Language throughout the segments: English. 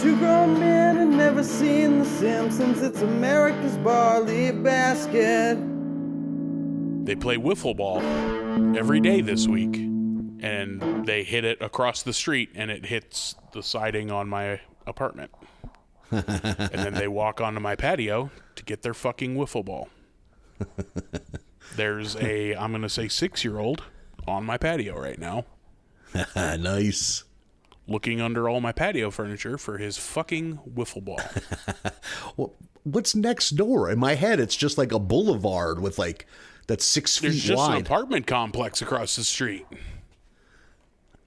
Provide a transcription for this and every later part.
Two grown men had never seen The Simpsons. It's America's barley basket. They play wiffle ball every day this week, and they hit it across the street, and it hits the siding on my apartment. And then they walk onto my patio to get their fucking wiffle ball. There's a, I'm going to say 6-year-old on my patio right now. Nice. Looking under all my patio furniture for his fucking wiffle ball. Well, what's next door? In my head, it's just like a boulevard with like, that's 6 feet wide. There's just an apartment complex across the street.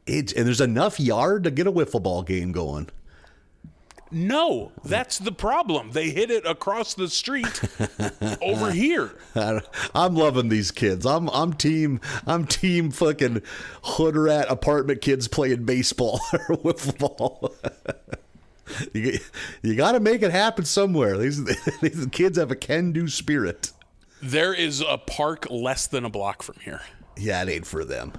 And there's enough yard to get a wiffle ball game going. No, that's the problem. They hit it across the street over here. I'm loving these kids. I'm team fucking hood rat apartment kids playing baseball or wiffle ball. You got to make it happen somewhere. These kids have a can-do spirit. There is a park less than a block from here. Yeah, it ain't for them.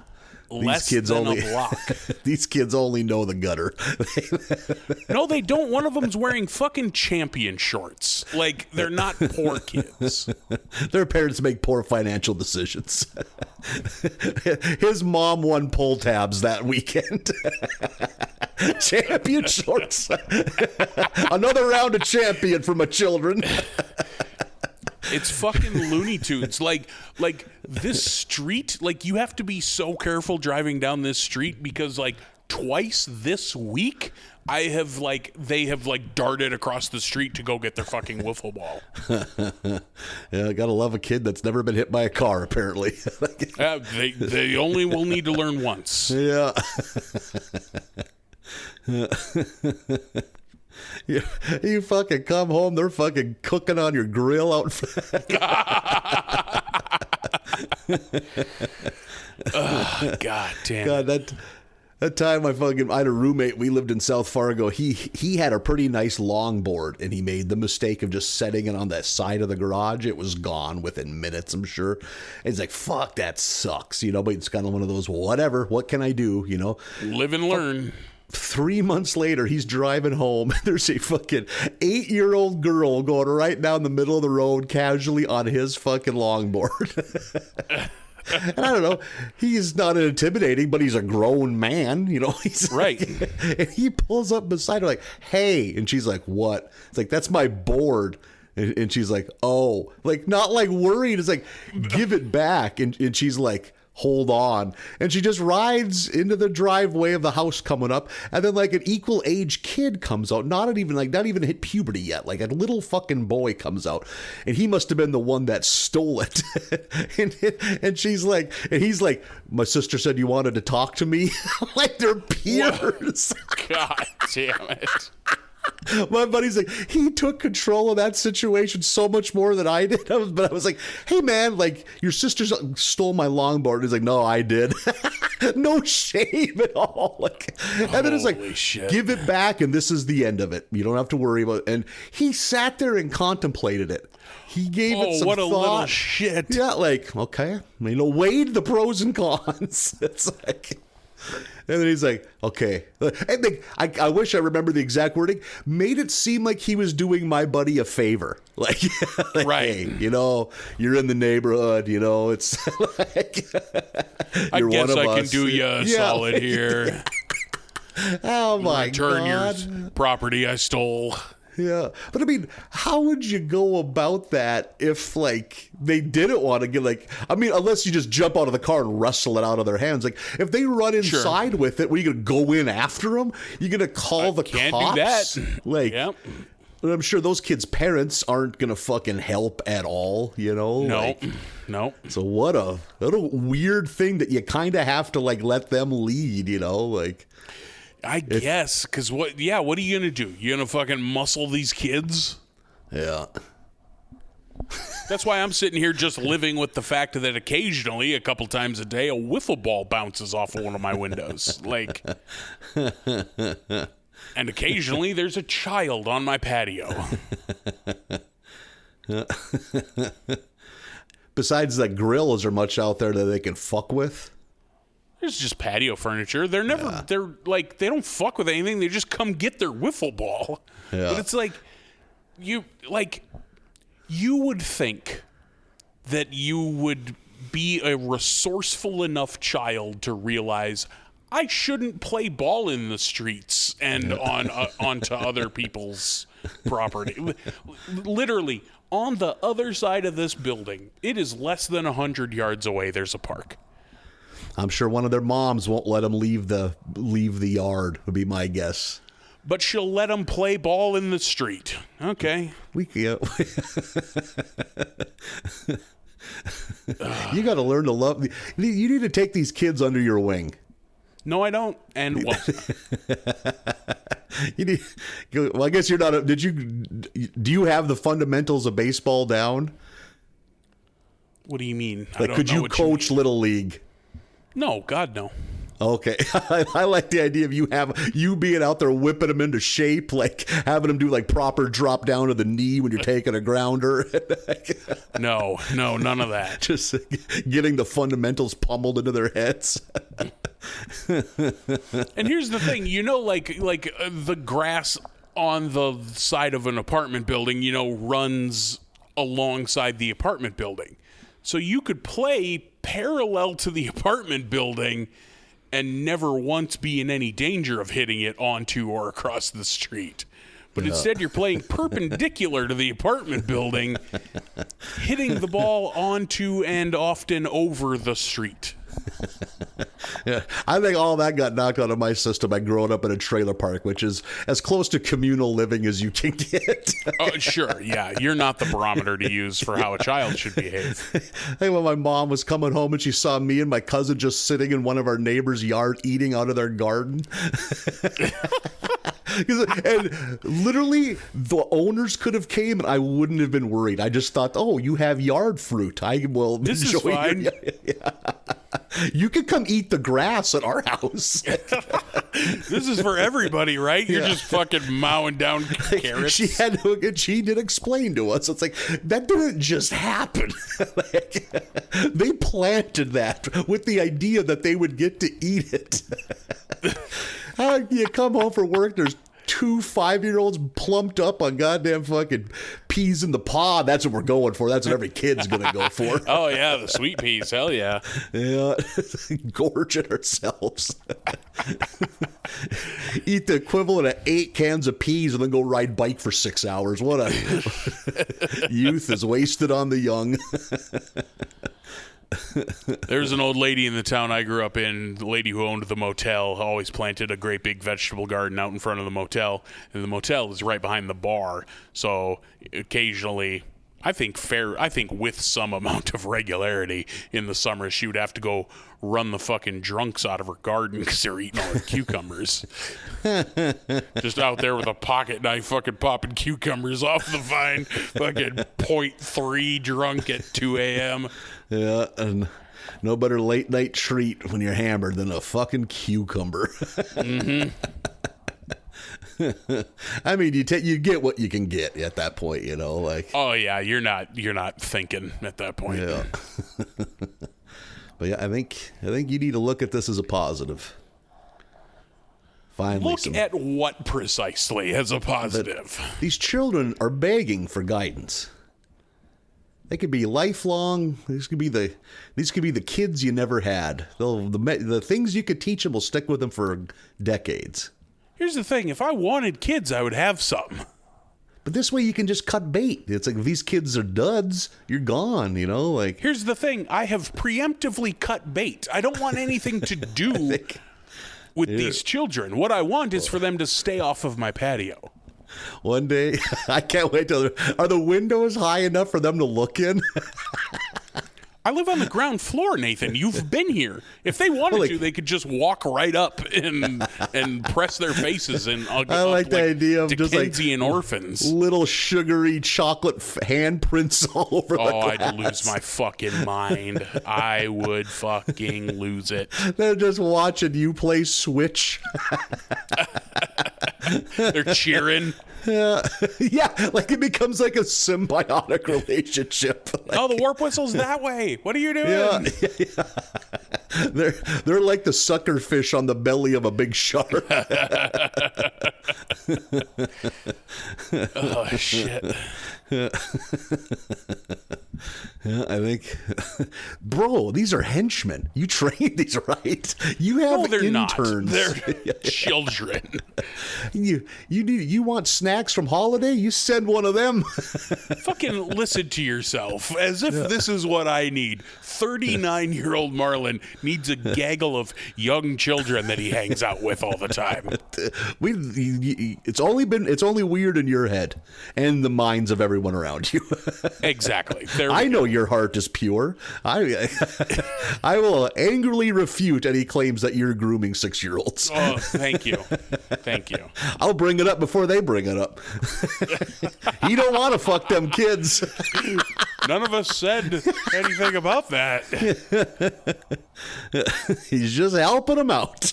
Less than a block. These kids only know the gutter. No, they don't. One of them's wearing fucking champion shorts. Like, they're not poor kids. Their parents make poor financial decisions. His mom won pull tabs that weekend. Champion shorts. Another round of champion for my children. It's fucking Looney Tunes. Like this street, like you have to be so careful driving down this street because like twice this week they have darted across the street to go get their fucking wiffle ball. Yeah, I gotta love a kid that's never been hit by a car, apparently. They only will need to learn once. Yeah. You fucking come home, they're fucking cooking on your grill out front. Oh, God damn. God, that time I had a roommate, we lived in South Fargo. He had a pretty nice longboard, and he made the mistake of just setting it on that side of the garage. It was gone within minutes, I'm sure. And he's like, fuck, that sucks, but it's kind of one of those, whatever, what can I do, Live and learn. 3 months later, he's driving home. There's a fucking 8-year-old girl going right down the middle of the road casually on his fucking longboard. And I don't know, he's not intimidating, but he's a grown man, he's right. And he pulls up beside her like, hey, and she's like, what? It's like, that's my board. And she's like, oh, like not like worried. It's like, give it back. And she's like, hold on. And she just rides into the driveway of the house coming up. And then like an equal age kid comes out, not even hit puberty yet. Like a little fucking boy comes out, and he must have been the one that stole it. and she's like, and he's like, my sister said you wanted to talk to me. Like they're peers. God damn it. My buddy's like, he took control of that situation so much more than I did. But I was like, hey man, like your sister stole my longboard. He's like, no, I did. No shame at all. Like, and then it's like, shit. Give it back, and this is the end of it. You don't have to worry about it. And he sat there and contemplated it. He gave it some what a thought. little shit. Yeah, like, okay, weighed the pros and cons. It's like. And then he's like, okay. I wish I remember the exact wording. Made it seem like he was doing my buddy a favor. Like right. Hey, you're in the neighborhood, it's like, I you're guess one of I us. can do you a solid here. Oh, my Return God. your property I stole. Yeah. But I mean, how would you go about that if like they didn't want to get unless you just jump out of the car and wrestle it out of their hands. Like if they run inside with it, were you going to go in after them? You're going to call the can't cops? do that. Like, yep. I'm sure those kids' parents aren't going to fucking help at all, No. No. So what a weird thing that you kind of have to like let them lead, like. I guess, because what are you going to do? You going to fucking muscle these kids? Yeah. That's why I'm sitting here just living with the fact that occasionally, a couple times a day, a wiffle ball bounces off of one of my windows. Like, and occasionally there's a child on my patio. Besides that grill, is there much out there that they can fuck with? There's just patio furniture. They're never, they're like, they don't fuck with anything. They just come get their wiffle ball. Yeah. But it's like, you would think that you would be a resourceful enough child to realize I shouldn't play ball in the streets and onto other people's property. Literally, on the other side of this building, it is less than 100 yards away. There's a park. I'm sure one of their moms won't let them leave the yard, would be my guess. But she'll let them play ball in the street. Okay. You got to learn to love. You need to take these kids under your wing. No, I don't. And won't. Well, I guess you're not. Do you have the fundamentals of baseball down? What do you mean? Like, could you coach Little League? No, God, no. Okay, I like the idea of you being out there whipping them into shape, like having them do like proper drop down to the knee when you're taking a grounder. No, none of that. Just getting the fundamentals pummeled into their heads. And here's the thing, like the grass on the side of an apartment building, runs alongside the apartment building. So you could play parallel to the apartment building and never once be in any danger of hitting it onto or across the street. But instead you're playing perpendicular to the apartment building, hitting the ball onto and often over the street. Yeah, I think all that got knocked out of my system by growing up in a trailer park, which is as close to communal living as you can get. Sure, yeah. You're not the barometer to use for how a child should behave. I think when my mom was coming home and she saw me and my cousin just sitting in one of our neighbors' yard eating out of their garden. And literally, the owners could have came and I wouldn't have been worried. I just thought, oh, you have yard fruit. I will this enjoy is fine. You can come eat the grass at our house. This is for everybody, right? You're just fucking mowing down carrots. She did explain to us. It's like, that didn't just happen. They planted that with the idea that they would get to eat it. You come home from work, there's 2 5-year-olds plumped up on goddamn fucking peas in the pod. That's what we're going for. That's what every kid's gonna go for. Oh yeah, the sweet peas. Hell yeah. Yeah, gorging ourselves. Eat the equivalent of 8 cans of peas and then go ride bike for 6 hours. What a youth is wasted on the young. There's an old lady in the town I grew up in, the lady who owned the motel, always planted a great big vegetable garden out in front of the motel, and the motel is right behind the bar. So occasionally, I think with some amount of regularity in the summer, she would have to go run the fucking drunks out of her garden because they're eating all the cucumbers. Just out there with a pocket knife fucking popping cucumbers off the vine, fucking 0.3 drunk at 2 a.m. Yeah, and no better late night treat when you're hammered than a fucking cucumber. Mm-hmm. I mean, you get what you can get at that point, like. Oh yeah, you're not thinking at that point. Yeah. But yeah, I think you need to look at this as a positive. Finally, look at what precisely as a positive. These children are begging for guidance. They could be lifelong. These could be the kids you never had. The things you could teach them will stick with them for decades. Here's the thing. If I wanted kids, I would have some. But this way you can just cut bait. It's like, if these kids are duds, you're gone, like. Here's the thing. I have preemptively cut bait. I don't want anything to do with these children. What I want is for them to stay off of my patio. One day, I can't wait till. Are the windows high enough for them to look in? I live on the ground floor, Nathan. You've been here. If they wanted to, they could just walk right up and press their faces in. I like the idea of Dickensian just like orphans, little sugary chocolate handprints all over the glass. I'd lose my fucking mind. I would fucking lose it. They're just watching you play Switch. They're cheering. Yeah, like it becomes like a symbiotic relationship. Oh, the warp whistle's that way. What are you doing? Yeah. They're like the sucker fish on the belly of a big shark. Oh shit. Yeah, I think, bro, these are henchmen. You train these, right? You have No, they're interns. not. They're children. You want snacks from Holiday? You send one of them. Fucking listen to yourself, as if this is what I need. 39-year-old Marlin needs a gaggle of young children that he hangs out with all the time. It's only weird in your head and the minds of everyone around you. Exactly. I know your heart is pure. I will angrily refute any claims that you're grooming 6-year-olds. Oh, thank you. Thank you. I'll bring it up before they bring it up. You don't want to fuck them kids. None of us said anything about that. He's just helping them out.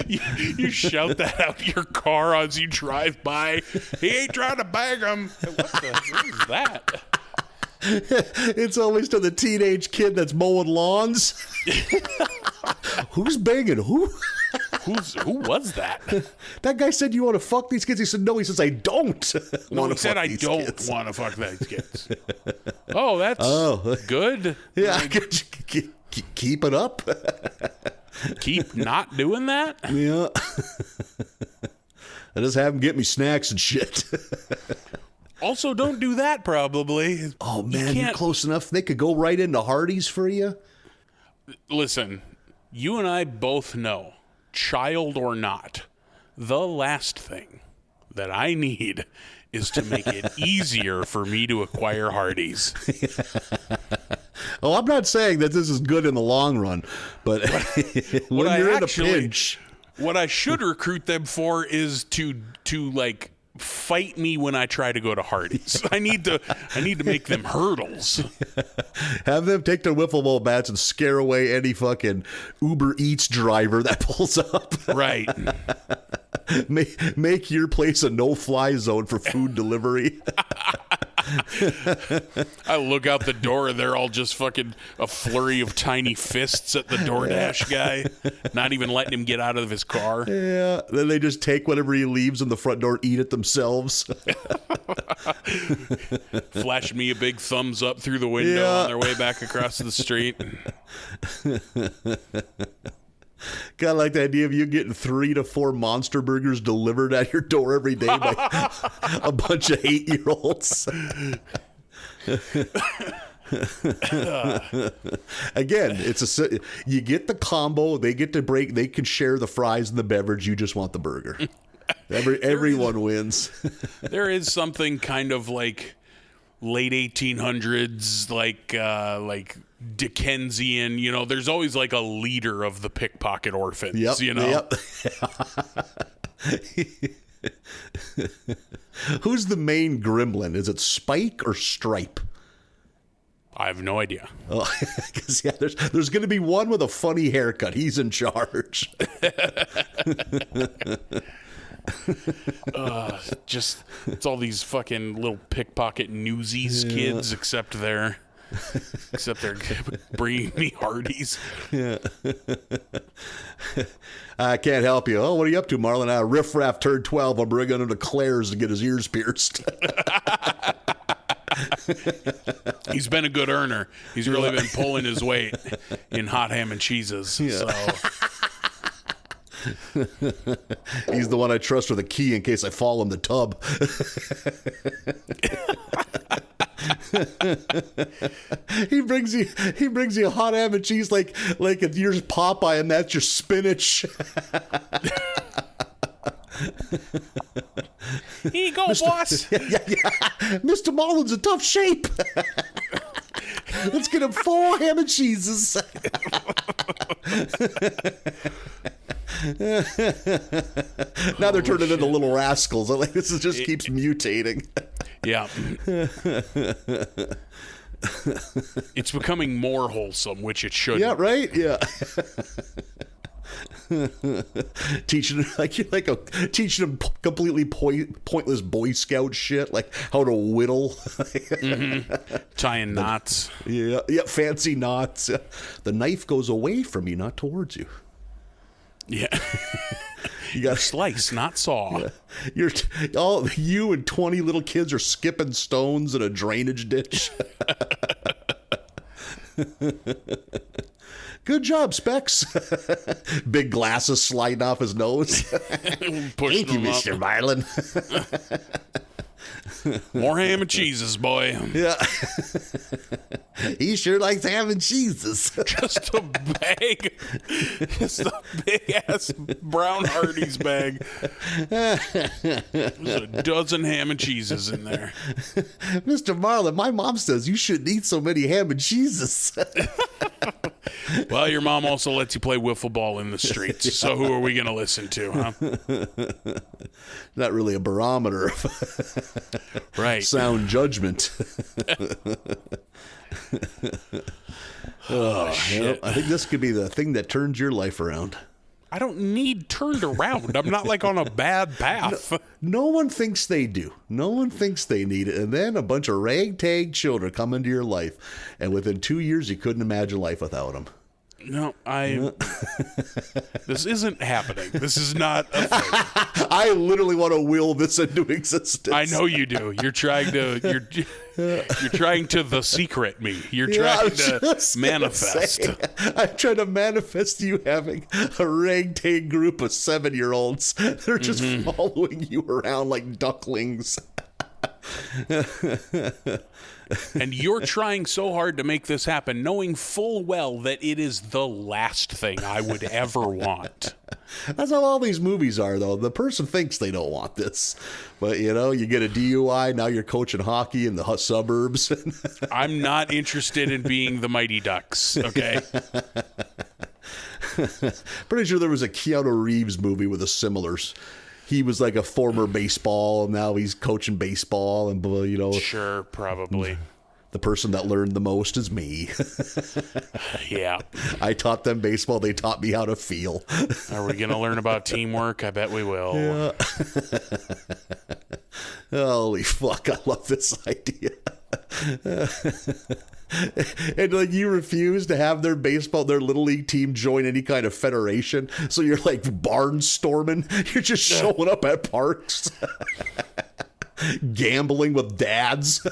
You shout that out your car as you drive by. He ain't trying to bang him. What is that? It's always to the teenage kid that's mowing lawns. Who's banging who? Who was that? That guy said, "You want to fuck these kids?" He said, "No." He says, "I don't." No, want he to said, fuck "I these don't kids." want to fuck these kids." Oh, that's good. Yeah, keep it up. Keep not doing that. Yeah. I just have them get me snacks and shit. Also, don't do that, probably. Oh, man, you're close enough. They could go right into Hardee's for you. Listen, you and I both know, child or not, the last thing that I need is to make it easier for me to acquire Hardee's. Oh, I'm not saying that this is good in the long run, but when you're in a pinch. What I should recruit them for is to like fight me when I try to go to Hardee's. I need to make them hurdles. Have them take their wiffle ball bats and scare away any fucking Uber Eats driver that pulls up. Right. Make your place a no-fly zone for food delivery. I look out the door and they're all just fucking a flurry of tiny fists at the DoorDash guy, not even letting him get out of his car. Yeah, then they just take whatever he leaves in the front door, eat it themselves. Flash me a big thumbs up through the window on their way back across the street. Kind of like the idea of you getting 3 to 4 Monster Burgers delivered at your door every day by a bunch of 8-year-olds. Again, you get the combo. They get to break. They can share the fries and the beverage. You just want the burger. Everyone wins. There is something kind of like late 1800s, like Dickensian, you know, there's always like a leader of the pickpocket orphans, you know? Yep. Who's the main gremlin? Is it Spike or Stripe? I have no idea. Oh, because there's going to be one with a funny haircut. He's in charge. It's all these fucking little pickpocket newsies kids, except they're bringing me Hardee's. Yeah. I can't help you. Oh, what are you up to, Marlin? Riffraff turned 12. I'm bringing him to Claire's to get his ears pierced. He's been a good earner. He's really been pulling his weight in hot ham and cheeses. Yeah. So. He's the one I trust with a key in case I fall in the tub. He brings you a hot ham and cheese like yours Popeye, and that's your spinach. Here you go, boss. Yeah. Mr. Marlin's in tough shape. Let's get him 4 ham and cheeses. Now they're turning into little rascals. Like this just keeps mutating. Yeah. It's becoming more wholesome, which it shouldn't. Yeah, right? Yeah. teaching teaching them completely pointless Boy Scout shit, like how to whittle, Tying knots. Yeah, fancy knots. The knife goes away from you, not towards you. Yeah. You got slice, not saw. Yeah. You and 20 little kids are skipping stones in a drainage ditch. Good job, Specs. Big glasses sliding off his nose. Thank you, Mr. Marlin. More ham and cheeses, boy. Yeah. He sure likes ham and cheeses. Just a big ass brown Hardee's bag. There's a dozen ham and cheeses in there. Mr. Marlin, my mom says you shouldn't eat so many ham and cheeses. Well, your mom also lets you play wiffle ball in the streets. So who are we going to listen to, huh? Not really a barometer of right. sound judgment. Oh, shit. I think this could be the thing that turns your life around. I don't need turned around. I'm not like on a bad path. No one thinks they do. No one thinks they need it. And then a bunch of ragtag children come into your life. And within 2 years, you couldn't imagine life without them. No, this isn't happening. This is not a thing. I literally want to will this into existence. I know you do. You're trying to the secret me. You're trying to manifest. I'm trying to manifest you having a ragtag group of 7-year-olds. They're just following you around like ducklings. And you're trying so hard to make this happen, knowing full well that it is the last thing I would ever want. That's how all these movies are, though. The person thinks they don't want this. But, you get a DUI, now you're coaching hockey in the suburbs. I'm not interested in being the Mighty Ducks, okay? Pretty sure there was a Keanu Reeves movie with a similars. He was like a former baseball, and now he's coaching baseball, and Sure, probably. The person that learned the most is me. Yeah. I taught them baseball. They taught me how to feel. Are we going to learn about teamwork? I bet we will. Yeah. Holy fuck, I love this idea. And you refuse to have their little league team join any kind of federation, so you're like barnstorming. You're just showing up at parks, gambling with dads.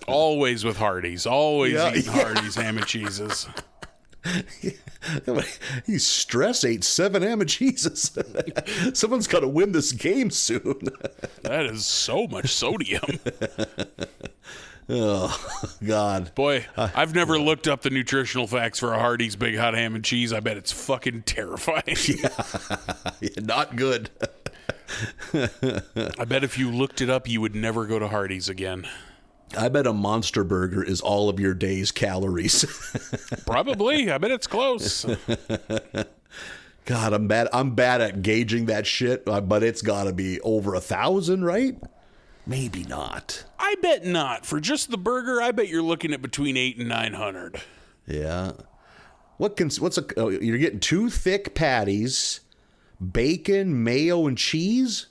Always with Hardee's. Always eating Hardee's ham and cheeses. He stress ate 7 ham and cheeses. Someone's got to win this game soon. That is so much sodium. Oh, God. Boy, I've never looked up the nutritional facts for a Hardee's Big Hot Ham and Cheese. I bet it's fucking terrifying. Yeah, not good. I bet if you looked it up, you would never go to Hardee's again. I bet a Monster Burger is all of your day's calories. Probably. I bet it's close. God, I'm bad at gauging that shit, but it's got to be over 1,000, right? Maybe not. I bet not. For just the burger, I bet you're looking at between 800 and 900. Yeah. You're getting 2 thick patties, bacon, mayo, and cheese?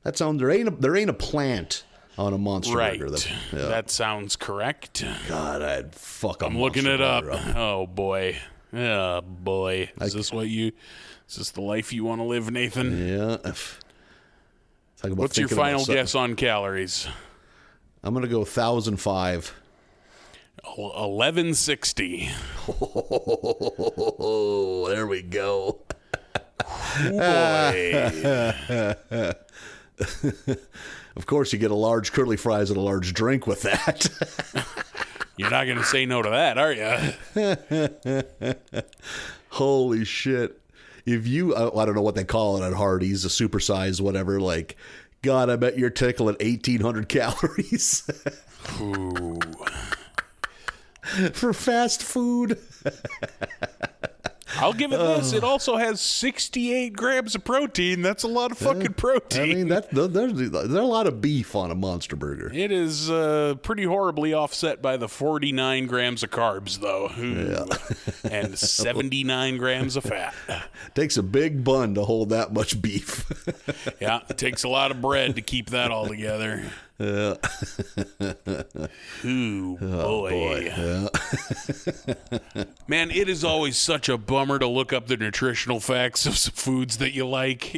That sounds there ain't a plant on a Monster Burger. That sounds correct. God, I'd fuck. I'm looking it up. Oh boy. Oh boy. Is this the life you want to live, Nathan? Yeah. What's your final guess on calories? I'm gonna go 1,005. 1160. Oh, there we go. Boy. Of course, you get a large curly fries and a large drink with that. You're not going to say no to that, are you? Holy shit. If you, I don't know what they call it at Hardee's, a supersize, whatever, like, God, I bet you're tickling 1,800 calories. Ooh. For fast food. I'll give it this. It also has 68 grams of protein. That's a lot of fucking protein. I mean, there's a lot of beef on a Monster Burger. It is pretty horribly offset by the 49 grams of carbs, though. And 79 grams of fat. Takes a big bun to hold that much beef. Yeah, it takes a lot of bread to keep that all together. Yeah. Ooh, boy. Yeah. Man, it is always such a bummer to look up the nutritional facts of some foods that you like.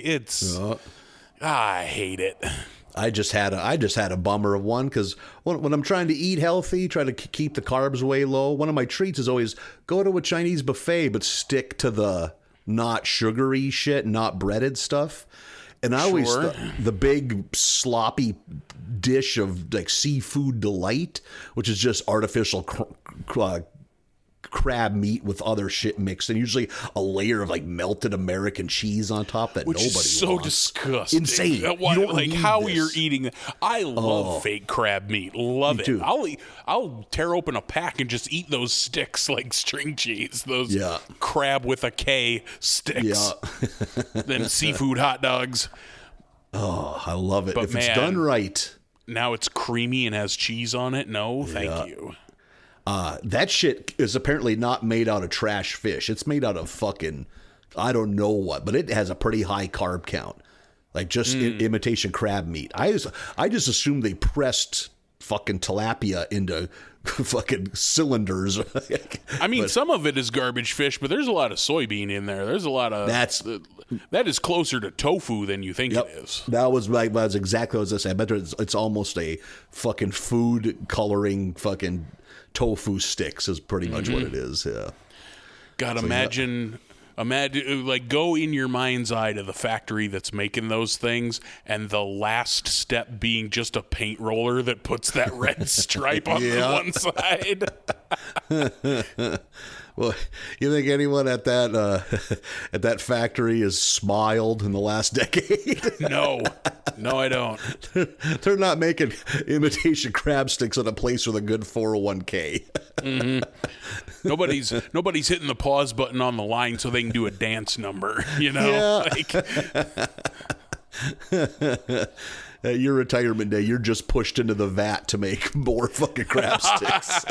I hate it. I just had a bummer of one because when I'm trying to eat healthy, try to keep the carbs way low, one of my treats is always go to a Chinese buffet, but stick to the not sugary shit, not breaded stuff. And I always the big sloppy dish of like seafood delight, which is just artificial crab meat with other shit mixed, and usually a layer of like melted American cheese on top that which nobody is so wants. disgusting. Insane. You don't need how this. you're eating. I love fake crab meat. Love it. too. I'll tear open a pack and just eat those sticks like string cheese. Those Yeah. crab with a K sticks. Yeah. Then seafood hot dogs. Oh, I love it. But if man, it's done right. Now it's creamy and has cheese on it. No, thank you. That shit is apparently not made out of trash fish. It's made out of fucking, I don't know what, but it has a pretty high carb count. Like just imitation crab meat. I just assumed they pressed fucking tilapia into fucking cylinders. I mean, some of it is garbage fish, but there's a lot of soybean in there. There's a lot of that is closer to tofu than you think it is. That was exactly what I said. I bet it's almost a fucking food coloring fucking tofu sticks is pretty much what it is. Yeah. God, imagine, like, go in your mind's eye to the factory that's making those things, and the last step being just a paint roller that puts that red stripe on the one side. Well, you think anyone at that factory has smiled in the last decade? No, I don't. They're not making imitation crab sticks at a place with a good 401k. Mm-hmm. Nobody's hitting the pause button on the line so they can do a dance number. You know, At your retirement day, you're just pushed into the vat to make more fucking crab sticks.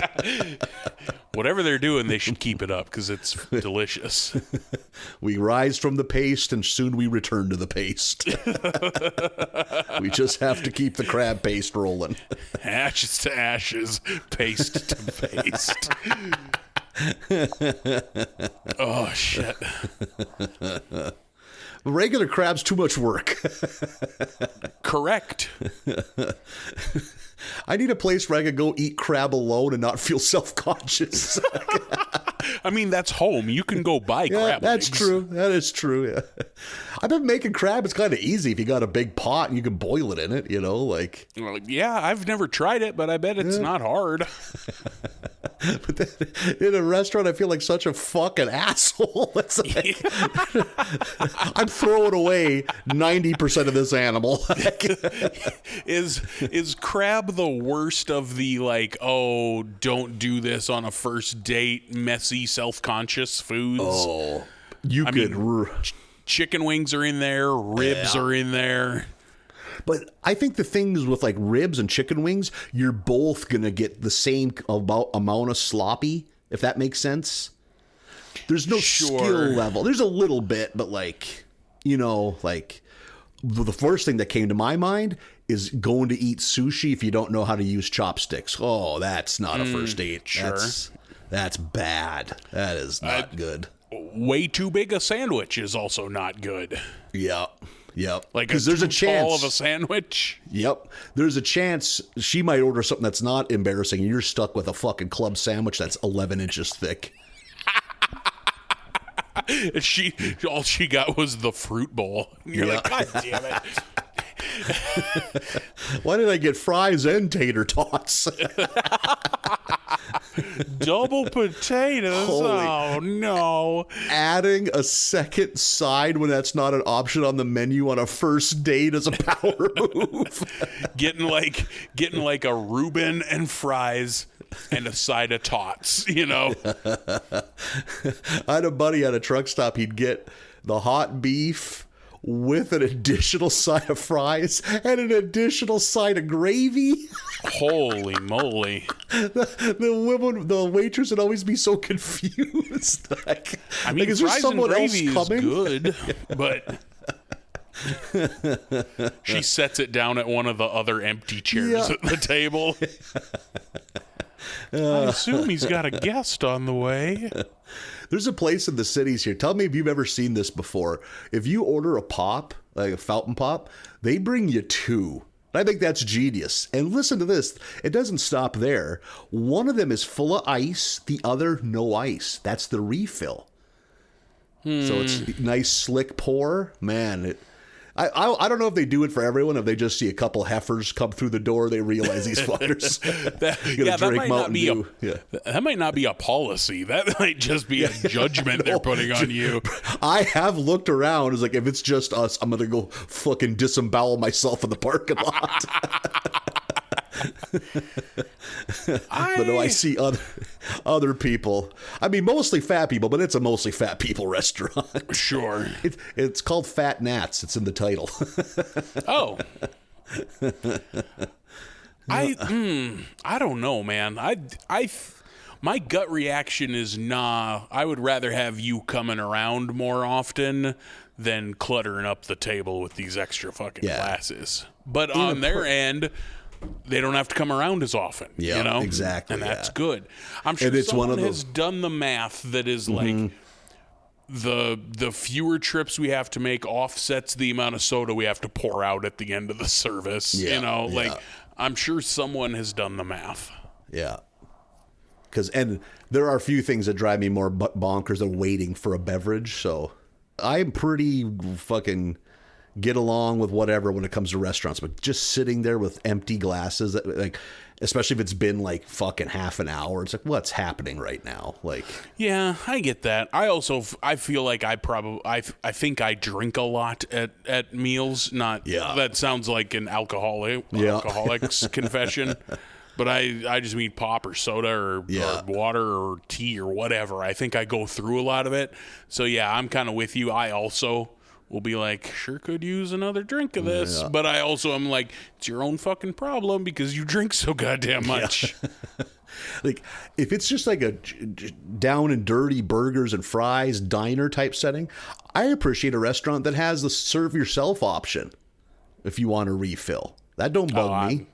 Whatever they're doing, they should keep it up because it's delicious. We rise from the paste, and soon we return to the paste. We just have to keep the crab paste rolling. Ashes to ashes, paste to paste. Oh, shit. Regular crab's too much work. Correct. I need a place where I could go eat crab alone and not feel self-conscious. I mean, that's home. You can go buy crab that's legs. true. That is true. Yeah. I've been making crab. It's kind of easy if you got a big pot and you can boil it in it, like. Well, yeah, I've never tried it, but I bet it's not hard. But then, in a restaurant, I feel like such a fucking asshole. It's like, I'm throwing away 90% of this animal. Is crab the worst of the, like, oh, don't do this on a first date, messy, self-conscious foods? Oh, chicken wings are in there, ribs are in there. But I think the things with like ribs and chicken wings, you're both going to get the same amount of sloppy, if that makes sense. There's no skill level. There's a little bit, but like, the first thing that came to my mind is going to eat sushi if you don't know how to use chopsticks. Oh, that's not a first date. Sure. That's bad. That is not good. Way too big a sandwich is also not good. Yep. Like because there's a chance tall of a sandwich. Yep. There's a chance she might order something that's not embarrassing, and you're stuck with a fucking club sandwich that's 11 inches thick. All she got was the fruit bowl. You're like, God damn it. Why did I get fries and tater tots? Double potatoes. Oh no. Adding a second side when that's not an option on the menu on a first date is a power move. Getting like a Reuben and fries and a side of tots, you know? I had a buddy at a truck stop. He'd get the hot beef with an additional side of fries and an additional side of gravy. Holy moly. The waitress would always be so confused. I mean, is there fries and someone gravy else is coming? good, but she sets it down at one of the other empty chairs at the table. I assume he's got a guest on the way. There's a place in the cities here. Tell me if you've ever seen this before. If you order a pop, like a fountain pop, they bring you two. I think that's genius. And listen to this. It doesn't stop there. One of them is full of ice. The other, no ice. That's the refill. So it's nice, slick pour. Man, I don't know if they do it for everyone. If they just see a couple heifers come through the door, they realize these fuckers that might not be a policy. That might just be a judgment they're putting on you. I have looked around. It's like, if it's just us, I'm gonna go fucking disembowel myself in the parking lot. But no, I see other people. I mean, mostly fat people, but it's a mostly fat people restaurant. Sure. It's called Fat Nats. It's in the title. Oh. I don't know, man. My gut reaction is nah. I would rather have you coming around more often than cluttering up the table with these extra fucking glasses. But on their end, they don't have to come around as often. Yeah, you know? exactly. And that's good. I'm sure someone has done the math that is like the fewer trips we have to make offsets the amount of soda we have to pour out at the end of the service. Yeah, you know, like I'm sure someone has done the math. Yeah. And there are a few things that drive me more bonkers than waiting for a beverage. So I'm pretty fucking get along with whatever when it comes to restaurants, but just sitting there with empty glasses, like, especially if it's been like fucking half an hour, it's like, what's happening right now? Like, yeah, I get that. I feel like I think I drink a lot at meals. That sounds like an alcoholic's confession. But I just mean pop or soda or water or tea or whatever. I think I go through a lot of it. So yeah, I'm kind of with you. I also will be like, sure could use another drink of this. Yeah. But I also am like, it's your own fucking problem because you drink so goddamn much. Yeah. Like, if it's just like a down and dirty burgers and fries diner type setting, I appreciate a restaurant that has the serve yourself option if you want to refill. That don't bug me.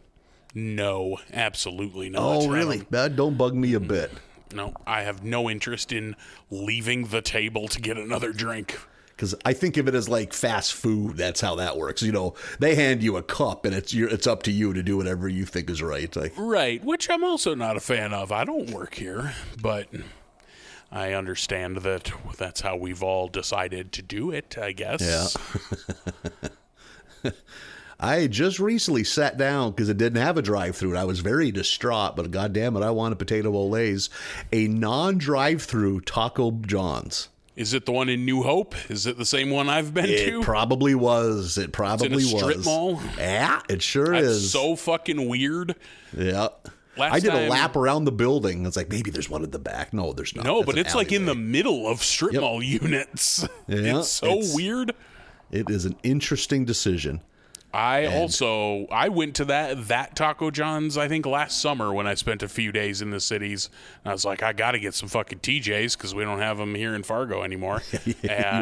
No, absolutely not. Oh, really? That don't bug me a bit. No, I have no interest in leaving the table to get another drink. Because I think of it as like fast food. That's how that works. You know, they hand you a cup and it's up to you to do whatever you think is right. Like, right, which I'm also not a fan of. I don't work here, but I understand that that's how we've all decided to do it, I guess. Yeah. I just recently sat down because it didn't have a drive-thru, and I was very distraught, but goddamn it, I wanted potato bolognese. A non-drive-thru Taco John's. Is it the one in New Hope? Is it the same one I've been to? It probably was. It probably was. It's in a strip mall? Yeah, it sure That's is. so fucking weird. Yeah. I did a lap around the building. It's like, maybe there's one at the back. No, there's not. No, but it's like in the middle of strip mall units. Yeah, it's so weird. It is an interesting decision. I went to that Taco John's, I think, last summer when I spent a few days in the cities. And I was like, I got to get some fucking TJs because we don't have them here in Fargo anymore. You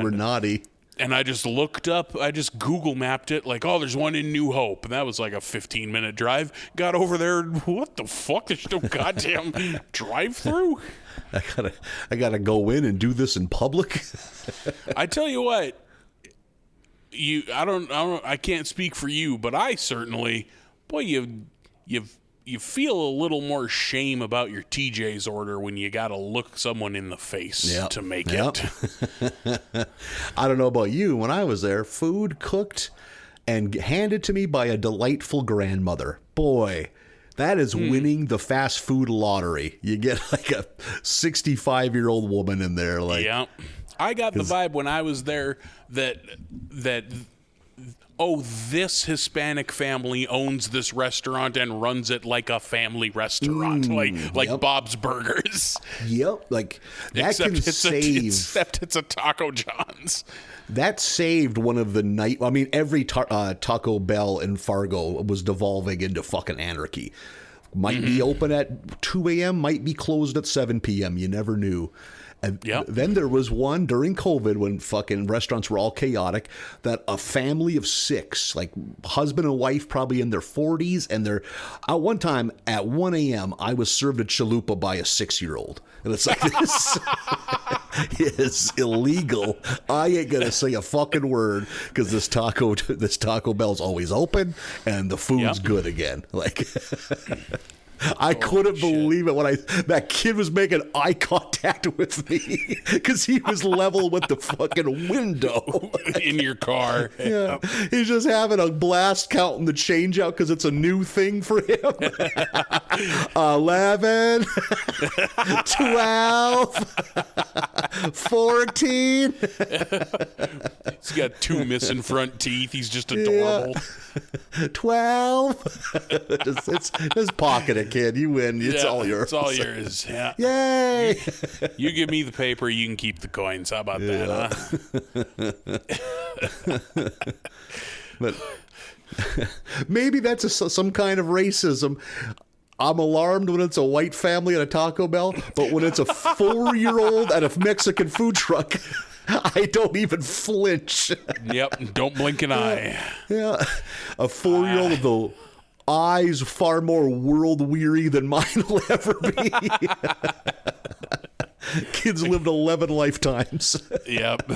were naughty. And I just looked up, I just Google mapped it, like, oh, there's one in New Hope. And that was like a 15-minute drive. Got over there, what the fuck? There's no goddamn drive-through? I gotta go in and do this in public. I tell you what. I can't speak for you, but I certainly, boy, you feel a little more shame about your TJ's order when you got to look someone in the face to make it. I don't know about you. When I was there, food cooked and handed to me by a delightful grandmother. Boy, that is winning the fast food lottery. You get like a 65-year-old woman in there. Like, I got the vibe when I was there that oh, this Hispanic family owns this restaurant and runs it like a family restaurant, like Bob's Burgers. Yep, like that Except can except it's a Taco John's. That saved one of the night. I mean, every Taco Bell in Fargo was devolving into fucking anarchy. Might be open at 2 a.m., might be closed at 7 p.m. You never knew. And then there was one during COVID when fucking restaurants were all chaotic that a family of 6, like husband and wife, probably in their 40s, and they're at one time at 1 a.m. I was served a chalupa by a 6-year-old. And it's like, this is illegal. I ain't gonna say a fucking word because this Taco Bell's always open and the food's good again. Like I couldn't believe it when that kid was making eye contact with me because he was level with the fucking window in your car. Yeah, he's just having a blast counting the change out because it's a new thing for him. 11, 12, 14. He's got 2 missing front teeth. He's just adorable. 12. Just pocket it, kid. You win. It's all yours. It's all yours. Yeah. Yay! You give me the paper, you can keep the coins. How about that, huh? But maybe that's some kind of racism. I'm alarmed when it's a white family at a Taco Bell, but when it's a 4-year-old at a Mexican food truck, I don't even flinch. Yep, don't blink an eye. Yeah, a 4-year-old with the eyes far more world weary than mine will ever be. Kids lived 11 lifetimes. Yep.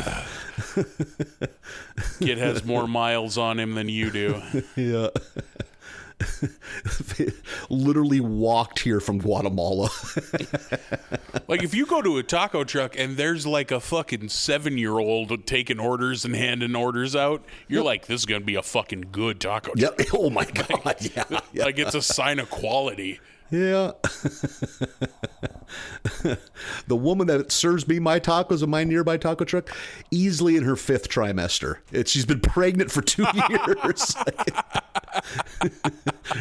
Kid has more miles on him than you do. Yeah. Literally walked here from Guatemala. Like if you go to a taco truck and there's like a fucking 7-year-old taking orders and handing orders out, you're like, this is gonna be a fucking good taco truck. Yep. Oh my god. Yeah. Like it's a sign of quality. Yeah. The woman that serves me my tacos in my nearby taco truck, easily in her 5th trimester. She's been pregnant for 2 years.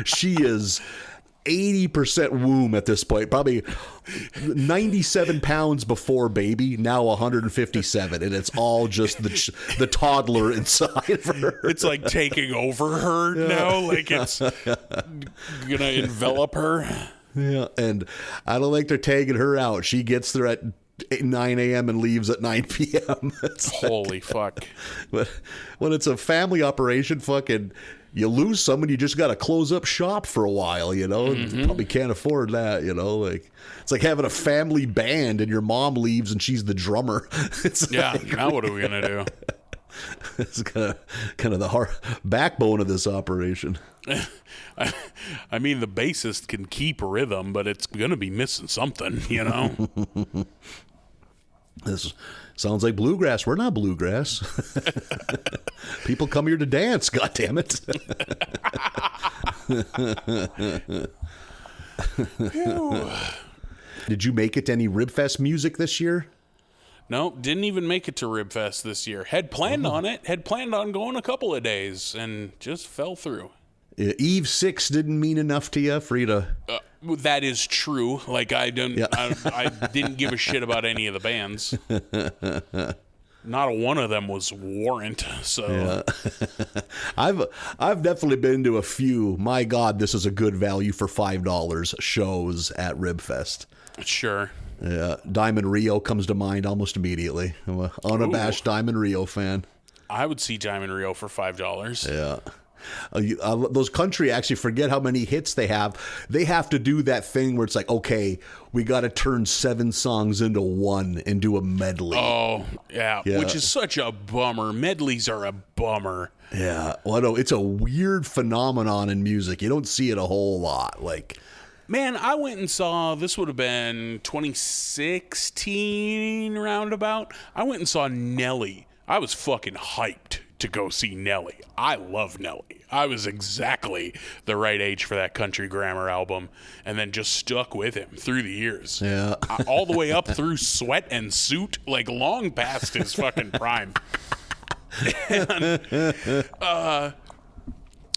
She is 80% womb at this point, probably 97 pounds before baby, now 157, and it's all just the toddler inside of her. It's like taking over her now, like it's gonna envelop her. Yeah, and I don't think they're tagging her out. She gets there at 9 a.m. and leaves at 9 p.m. Holy fuck. But when it's a family operation, fucking, you lose someone, you just got to close up shop for a while, you know? You probably can't afford that, you know? Like, it's like having a family band and your mom leaves and she's the drummer. Now what are we going to do? It's kind of the backbone of this operation. I mean, the bassist can keep rhythm, but it's going to be missing something, you know? This sounds like bluegrass. We're not bluegrass. People come here to dance, goddammit. Did you make it to any Ribfest music this year? No, didn't even make it to Ribfest this year. Had planned on it. Had planned on going a couple of days and just fell through. Eve 6 didn't mean enough to you for you to... That is true. Like I didn't give a shit about any of the bands. Not one of them was Warrant. So I've definitely been to a few. My God, this is a good value for $5 shows at Ribfest. Sure. Yeah, Diamond Rio comes to mind almost immediately. I'm an unabashed Diamond Rio fan. I would see Diamond Rio for $5. Yeah. Those country actually forget how many hits they have. They have to do that thing where it's like, okay, we got to turn 7 songs into one and do a medley. Oh, yeah. Which is such a bummer. Medleys are a bummer. Yeah. Well, no, it's a weird phenomenon in music. You don't see it a whole lot. Like, man, I went and saw, this would have been 2016 roundabout. I went and saw Nelly. I was fucking hyped to go see Nelly. I love Nelly. I was exactly the right age for that Country Grammar album, and then just stuck with him through the years. Yeah. All the way up through Sweat and Suit, like long past his fucking prime.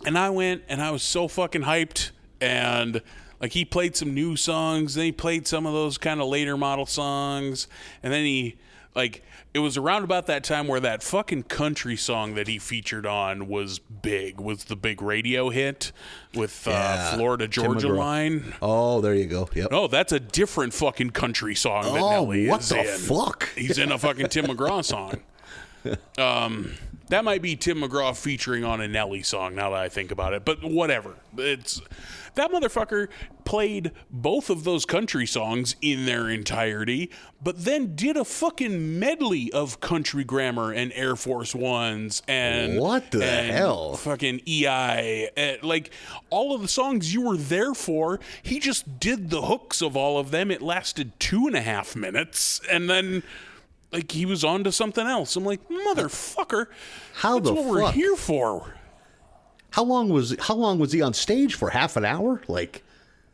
And I went, and I was so fucking hyped, and like he played some new songs, then he played some of those kind of later model songs, and then he like it was around about that time where that fucking country song that he featured on was the big radio hit with Florida Georgia Line. Oh, there you go. Yep. Oh, that's a different fucking country song that Nelly what is the in. fuck? He's in a fucking Tim McGraw song. That might be Tim McGraw featuring on a Nelly song now that I think about it, but whatever. That motherfucker played both of those country songs in their entirety, but then did a fucking medley of Country Grammar and Air Force Ones and what the hell? Fucking EI. Like all of the songs you were there for, he just did the hooks of all of them. It lasted 2.5 minutes, and then like he was on to something else. I'm like, motherfucker, that's what we're here for. How long was he on stage for? Half an hour? Like,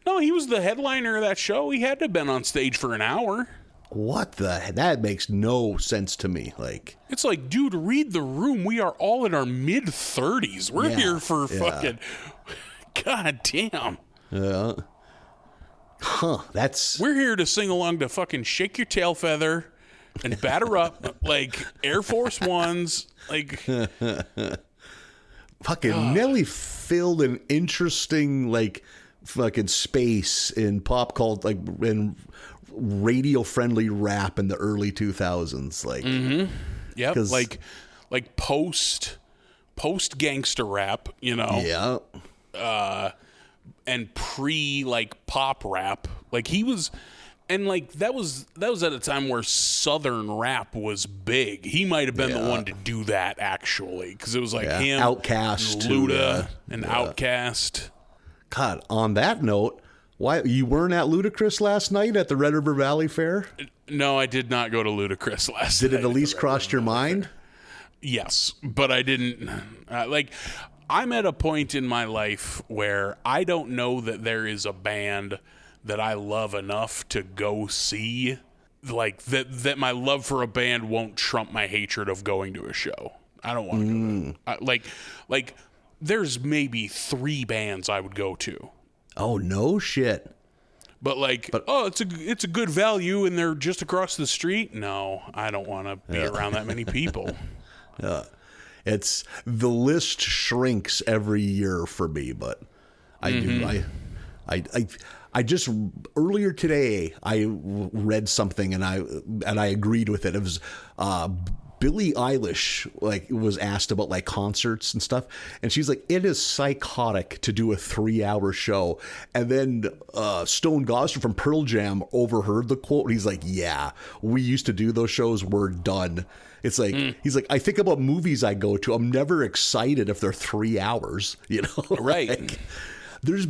no, he was the headliner of that show. He had to have been on stage for an hour. What that makes no sense to me. Like, it's like, dude, read the room. We are all in our mid-30s. We're here for fucking. God damn. Yeah. Huh. We're here to sing along to fucking Shake Your Tail Feather and Batter Up, like Air Force Ones, like. Fucking Nelly filled an interesting like fucking space in pop cult, like in radio friendly rap in the early 2000s. Like, yeah, like post gangster rap, you know, and pre like pop rap. Like he was. And like that was at a time where Southern rap was big. He might have been the one to do that actually, because it was like him, Outkast, Luda, and Outkast. God, on that note, why you weren't at Ludacris last night at the Red River Valley Fair? No, I did not go to Ludacris last night. Did it at least cross your mind? Yes, but I didn't. Like, I'm at a point in my life where I don't know that there is a band that I love enough to go see, like that my love for a band won't trump my hatred of going to a show. I don't want to go. Like there's maybe 3 bands I would go to. Oh no shit. But it's a good value and they're just across the street. No, I don't want to be around that many people. It's the list shrinks every year for me, but I just earlier today I read something and I agreed with it. It was Billie Eilish was asked about like concerts and stuff, and she's like, it is psychotic to do a 3-hour show. And then Stone Gossard from Pearl Jam overheard the quote, and he's like, yeah, we used to do those shows, we're done. It's like he's like, I think about movies I go to, I'm never excited if they're 3 hours, you know. Right. Like, there's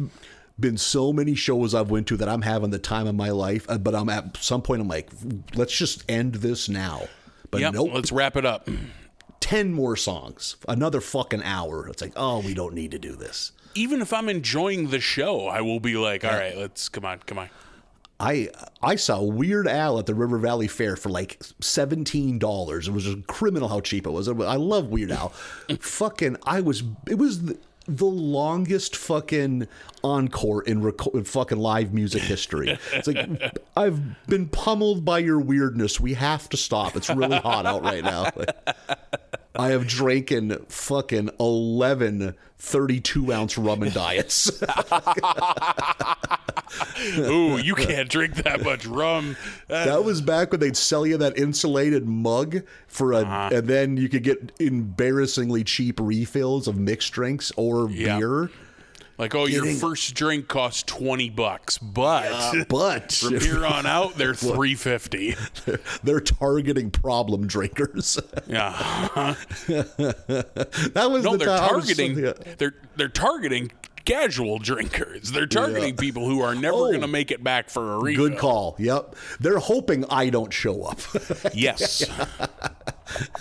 been so many shows I've went to that I'm having the time of my life, but I'm at some point I'm like, let's just end this now. But nope, let's wrap it up. 10 more songs, another fucking hour. It's like, oh, we don't need to do this. Even if I'm enjoying the show, I will be like, all right, let's come on. I saw Weird Al at the River Valley Fair for like $17. It was just criminal how cheap it was. I love Weird Al. It was the longest fucking encore in fucking live music history. It's like, I've been pummeled by your weirdness. We have to stop. It's really hot out right now. I have drinking fucking 11 32-ounce rum and diets. Ooh, you can't drink that much rum. That was back when they'd sell you that insulated mug for and then you could get embarrassingly cheap refills of mixed drinks or beer. Like, your first drink costs $20, but from here on out, they're $3.50. They're targeting problem drinkers. Yeah, that was They're targeting casual drinkers. They're targeting people who are never going to make it back for a refill. Good call. Yep, they're hoping I don't show up. Yes.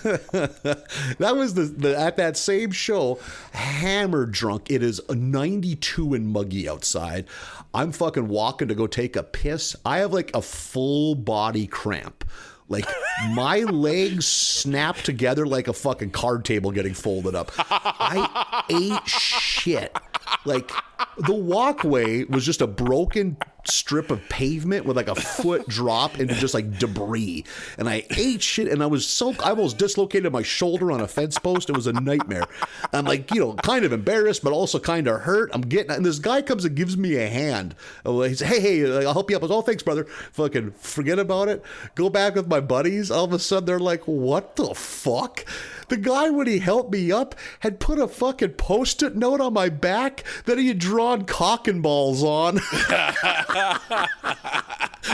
That was the at that same show, hammered drunk. It is 92 and muggy outside. I'm fucking walking to go take a piss. I have like a full body cramp. Like, my legs snapped together like a fucking card table getting folded up. I ate shit. Like, the walkway was just a broken strip of pavement with like a foot drop into just like debris. And I ate shit, and I almost dislocated my shoulder on a fence post. It was a nightmare. I'm like, kind of embarrassed, but also kind of hurt. And this guy comes and gives me a hand. He says, hey, I'll help you up. I was, oh, thanks, brother. Fucking forget about it. Go back with my buddies. All of a sudden, they're like, what the fuck? The guy, when he helped me up, had put a fucking Post-it note on my back that he had drawn cock and balls on.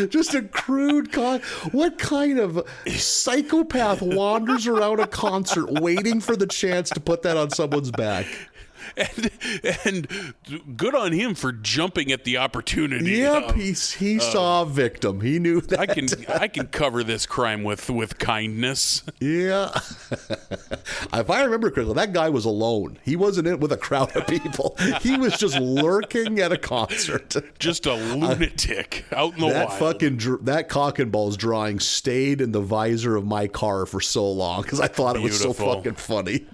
Just a crude What kind of psychopath wanders around a concert waiting for the chance to put that on someone's back? And good on him for jumping at the opportunity. Yep, he saw a victim. He knew that. I can cover this crime with kindness. Yeah. If I remember correctly, that guy was alone. He wasn't in with a crowd of people. He was just lurking at a concert. Just a lunatic out in the wild. That cock and balls drawing stayed in the visor of my car for so long because I thought it was so fucking funny.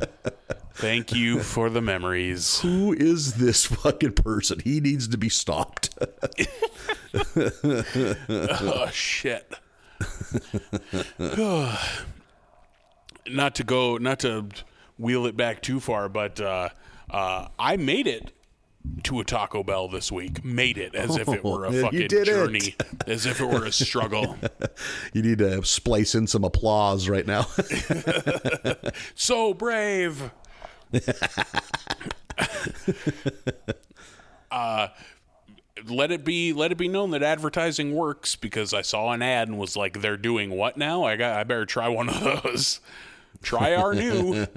Thank you for the memories. Who is this fucking person? He needs to be stopped. Oh, shit. Not to wheel it back too far, but I made it to a Taco Bell this week. Made it as if it were a fucking journey. As if it were a struggle. You need to splice in some applause right now. So brave. Let it be known that advertising works, because I saw an ad and was like, they're doing what now? I better try one of those. Try our new.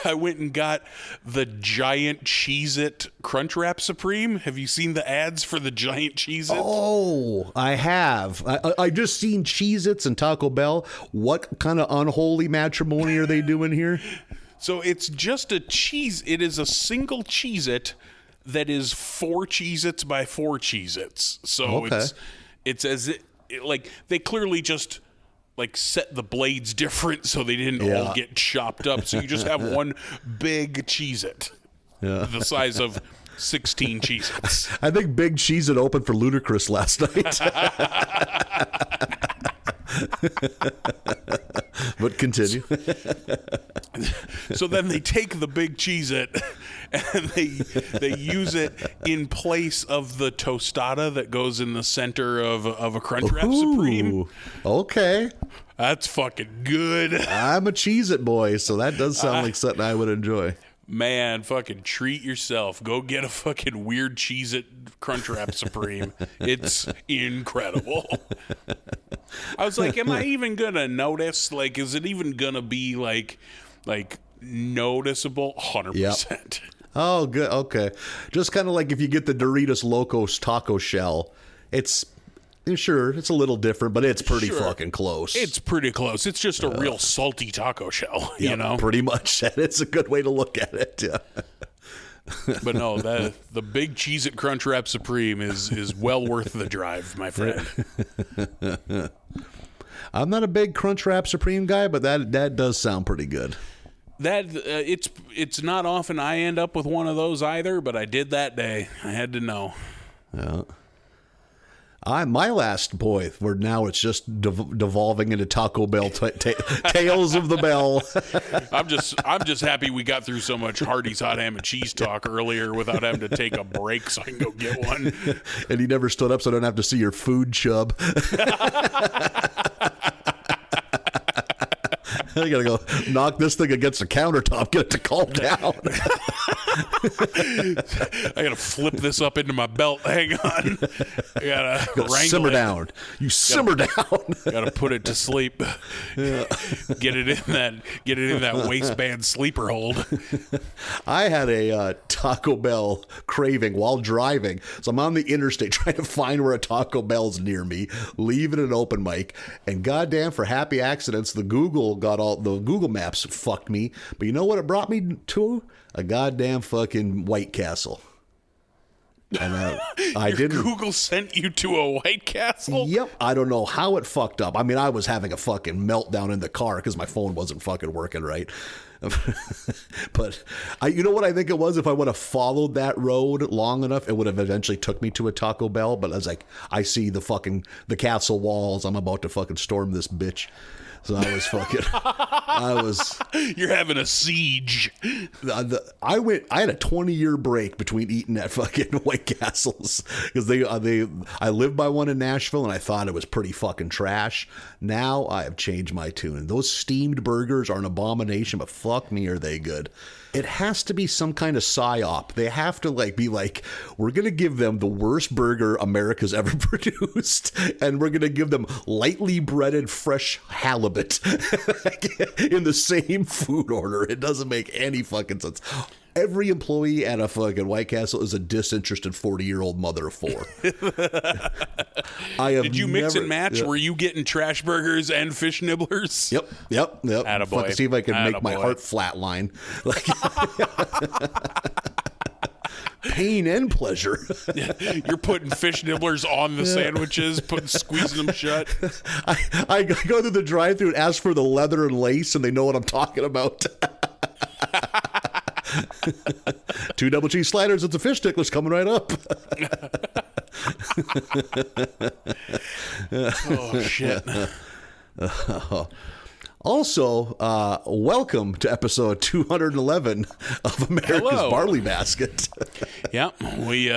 I went and got the giant Cheez-It Crunchwrap Supreme. Have you seen the ads for the giant Cheez-It? Oh, I have. I just seen Cheez-Its and Taco Bell. What kind of unholy matrimony are they doing here? So it's just it is a single Cheez-It that is 4 Cheez-Its by 4 Cheez-Its. So okay. It's as like they clearly just like set the blades different so they didn't all get chopped up. So you just have one big Cheez-It, the size of 16 Cheez-Its. I think Big Cheez-It opened for Ludacris last night. But continue. So then they take the big Cheez-It and they use it in place of the tostada that goes in the center of a Crunchwrap Supreme. Okay. That's fucking good. I'm a Cheez-It boy, so that does sound like something I would enjoy. Man, fucking treat yourself. Go get a fucking weird Cheez-It Crunchwrap Supreme. It's incredible. I was like, am I even gonna notice? Like, is it even gonna be like noticeable? 100%. Yep. Oh, good. Okay. Just kind of like if you get the Doritos Locos taco shell, it's a little different, but it's pretty fucking close. It's pretty close. It's just a real salty taco shell, you know? Pretty much. It's a good way to look at it. Yeah. But no, the big Cheez-It Crunchwrap Supreme is well worth the drive, my friend. I'm not a big Crunchwrap Supreme guy, but that does sound pretty good. That it's not often I end up with one of those either, but I did that day. I had to know. Yeah. My last boy, where now it's just devolving into Taco Bell Tales of the Bell. I'm just happy we got through so much Hardee's hot ham and cheese talk earlier without having to take a break so I can go get one. And he never stood up, so I don't have to see your food chub. I gotta go knock this thing against the countertop, get it to calm down. I gotta flip this up into my belt. Hang on. I gotta simmer down. You simmer down. Gotta put it to sleep. Yeah. Get it in that waistband sleeper hold. I had a Taco Bell craving while driving, so I'm on the interstate trying to find where a Taco Bell's near me, leaving an open mic, and goddamn, for happy accidents, the Google Maps fucked me. But you know what it brought me to? A goddamn fucking White Castle. And I didn't. Google sent you to a White Castle? Yep. I don't know how it fucked up. I mean, I was having a fucking meltdown in the car because my phone wasn't fucking working right. But you know what I think it was? If I would have followed that road long enough, it would have eventually took me to a Taco Bell. But I was like, I see the castle walls. I'm about to fucking storm this bitch. So I was You're having a siege. I had a 20-year break between eating at fucking White Castles because I lived by one in Nashville and I thought it was pretty fucking trash. Now I have changed my tune. Those steamed burgers are an abomination, but fuck me, are they good. It has to be some kind of psyop. They have to be like, we're going to give them the worst burger America's ever produced, and we're going to give them lightly breaded fresh halibut in the same food order. It doesn't make any fucking sense. Every employee at a fucking White Castle is a disinterested 40-year-old mother of four. Did you mix and match? Were you getting trash burgers and fish nibblers? Yep. Attaboy. Fucking see if I can make my heart flatline. Pain and pleasure. You're putting fish nibblers on the sandwiches, squeezing them shut. I go to the drive-thru and ask for the leather and lace, and they know what I'm talking about. 2 double cheese sliders. It's a fish tickler's coming right up. Oh shit. Also, welcome to episode 211 of America's Barley Basket. Yeah, we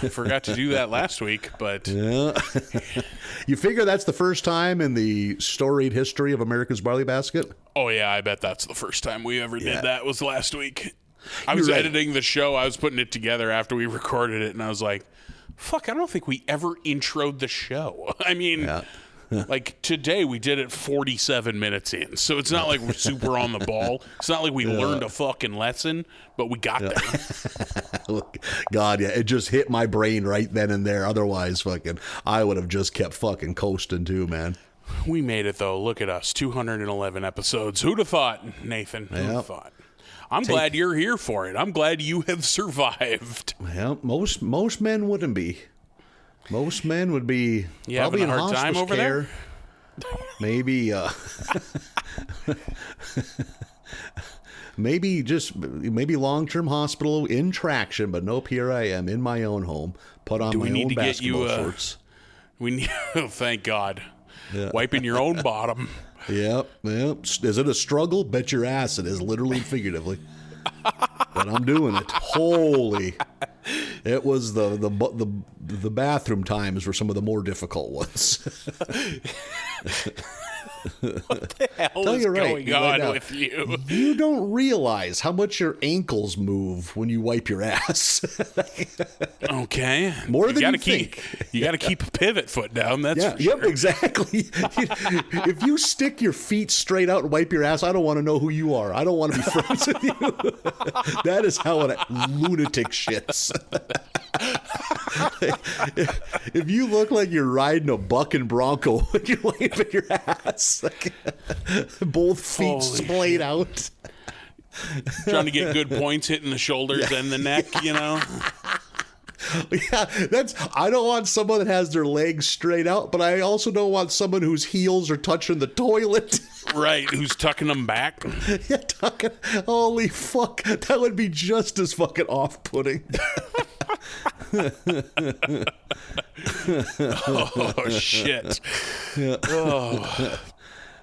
forgot to do that last week, but yeah. You figure that's the first time in the storied history of America's Barley Basket? Oh yeah, I bet that's the first time we ever did that was last week. I was editing the show. I was putting it together after we recorded it, and I was like, fuck, I don't think we ever introed the show. I mean, like today we did it 47 minutes in, so it's not like we're super on the ball. It's not like we learned a fucking lesson, but we got there. God, yeah, it just hit my brain right then and there. Otherwise, fucking, I would have just kept fucking coasting too, man. We made it, though. Look at us. 211 episodes. Who'd have thought, Nathan? Who'd have thought? I'm glad you're here for it. I'm glad you have survived. Well, most men wouldn't be. Most men would be probably in hard time over care. There? Maybe maybe long-term hospital in traction, but nope, here I am in my own home. Put on my own basketball shorts. We need thank God. Yeah. Wiping your own bottom. Yep. Is it a struggle? Bet your ass it is, literally and figuratively. But I'm doing it. Holy. It was the bathroom times were some of the more difficult ones. What the hell is going on with you? You don't realize how much your ankles move when you wipe your ass. Okay. More than you think. You got to keep a pivot foot down. That's for sure. Yep, exactly. If you stick your feet straight out and wipe your ass, I don't want to know who you are. I don't want to be friends with you. That is how a lunatic shits. If you look like you're riding a bucking bronco when you're wiping your ass, both feet splayed out, trying to get good points hitting the shoulders and the neck, you know. Yeah, I don't want someone that has their legs straight out, but I also don't want someone whose heels are touching the toilet. Right, who's tucking them back. Yeah, holy fuck, that would be just as fucking off-putting. Oh shit. Yeah. Oh.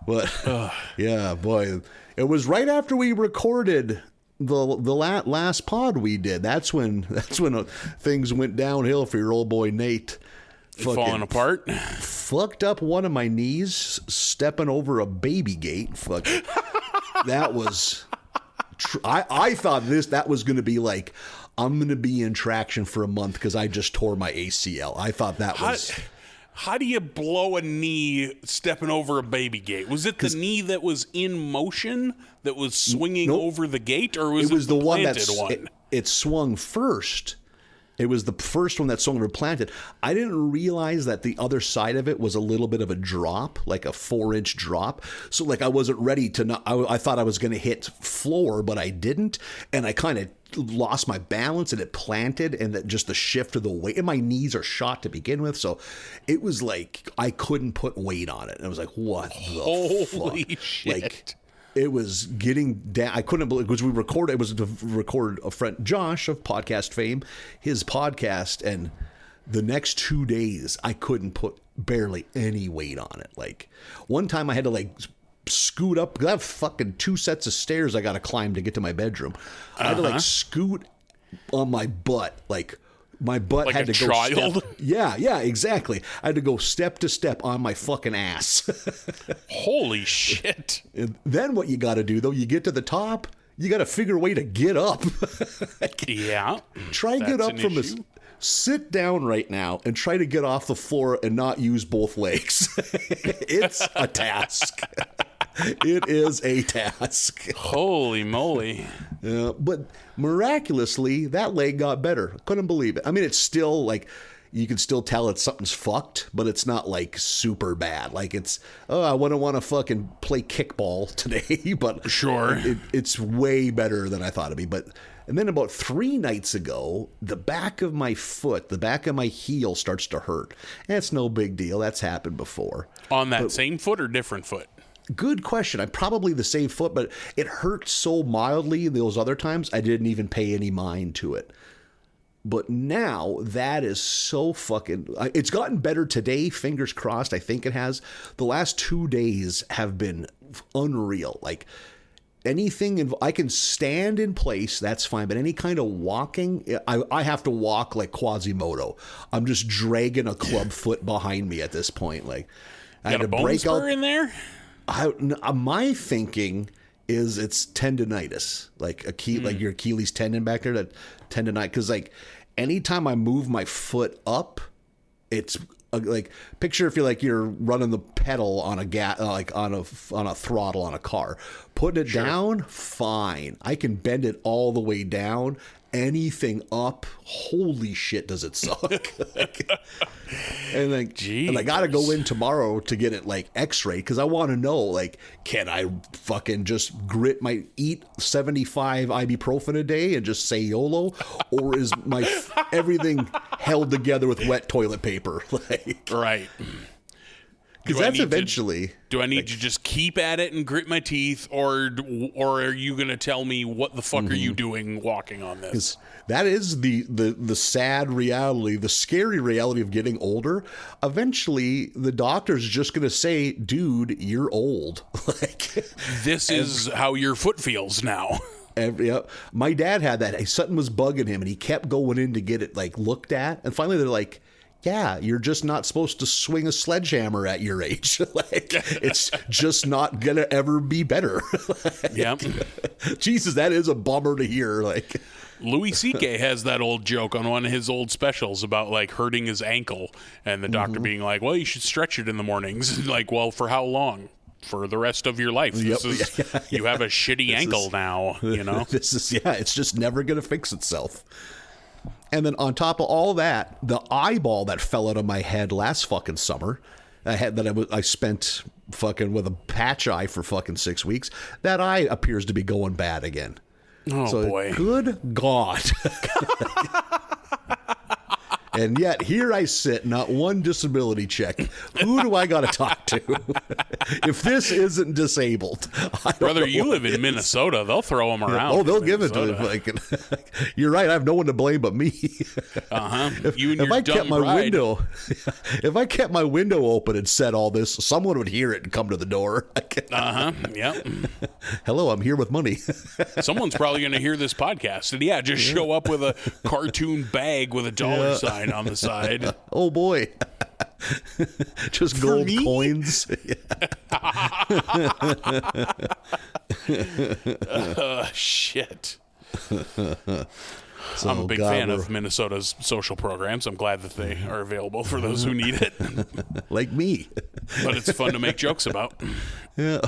But yeah, boy, it was right after we recorded the last pod we did. That's when things went downhill for your old boy Nate. Falling apart. Fucked up one of my knees, stepping over a baby gate. Fuck. That was. I thought that was going to be like, I'm going to be in traction for a month because I just tore my ACL. I thought that was. How do you blow a knee stepping over a baby gate? Was it the knee that was in motion that was swinging over the gate, or was it the one that it swung first? It was the first one that swung over planted. I didn't realize that the other side of it was a little bit of a drop, like a 4-inch drop. So like I wasn't ready to. I thought I was going to hit floor, but I didn't, and I kind of lost my balance and it planted, and that just the shift of the weight, and my knees are shot to begin with. So it was like I couldn't put weight on it. And I was like, what the Holy fuck? shit. Like, it was getting down. I couldn't believe, because we recorded, it was to record a friend, Josh of podcast fame, his podcast. And the next 2 days, I couldn't put barely any weight on it. Like, one time I had to like scoot up, because I have fucking 2 sets of stairs I got to climb to get to my bedroom. I had to like scoot on my butt, like my butt like had a to go child? step. Yeah, exactly. I had to go step to step on my fucking ass. Holy shit. And then what you got to do, though, you get to the top, you got to figure a way to get up. Yeah. Try and get That's up an from issue. this. Sit down right now and try to get off the floor and not use both legs. It's a task. It is a task. Holy moly. But miraculously, that leg got better. Couldn't believe it. I mean, it's still like, you can still tell it's something's fucked, but it's not like super bad. Like, it's, I wouldn't want to fucking play kickball today, but Sure. It's way better than I thought it'd be. And then about 3 nights ago, the back of my foot, the back of my heel starts to hurt. And it's no big deal. That's happened before. On that same foot or different foot? Good question. I'm probably the same foot, but it hurt so mildly those other times, I didn't even pay any mind to it. But now that is so fucking... It's gotten better today, fingers crossed. I think it has. The last 2 days have been unreal. Like, anything... I can stand in place, that's fine. But any kind of walking, I have to walk like Quasimodo. I'm just dragging a club foot behind me at this point. Like, I had Got a to bone break spur out... in there? My thinking is it's tendonitis, like like your Achilles tendon back there, that tendonitis. Because like anytime I move my foot up, it's like, picture if you're running the pedal on a like on a throttle on a car, putting it down, fine. I can bend it all the way down. Anything up, holy shit, does it suck? And I gotta go in tomorrow to get it like x-ray, because I want to know, like, can I fucking just eat 75 ibuprofen a day and just say YOLO, or is my everything held together with wet toilet paper? Like, Right. because that's eventually... Do I need to just keep at it and grit my teeth, or are you going to tell me what the fuck are you doing walking on this? Because that is the sad reality, the scary reality of getting older. Eventually, the doctor's just going to say, dude, you're old. Like, This is how your foot feels now. My dad had that. Something was bugging him, and he kept going in to get it like looked at. And finally, they're like, yeah, you're just not supposed to swing a sledgehammer at your age. Like, it's just not gonna ever be better. Yep. Jesus, that is a bummer to hear. Like, Louis C.K. has that old joke on one of his old specials about like hurting his ankle, and the doctor being like, well, you should stretch it in the mornings. Like, well, for how long? For the rest of your life. Yep. You have a shitty ankle now, you know? It's just never gonna fix itself. And then on top of all that, the eyeball that fell out of my head last fucking summer, I spent fucking with a patch eye for fucking 6 weeks. That eye appears to be going bad again. Oh, boy. Good God. And yet here I sit, not one disability check. Who do I got to talk to? If this isn't disabled, Brother, you live in Minnesota. They'll throw them around. Oh, they'll give it to me. Like, you're right. I have no one to blame but me. You and if your I dumb kept my bride. window, if I kept my window open and said all this, someone would hear it and come to the door. Yep. Hello, I'm here with money. Someone's probably going to hear this podcast and just show up with a cartoon bag with a dollar sign on the side. Oh boy. Just gold me? coins. Shit. So, I'm a big God, fan of Minnesota's social programs. I'm glad that they are available for those who need it. like me. But it's fun to make jokes about. Yeah.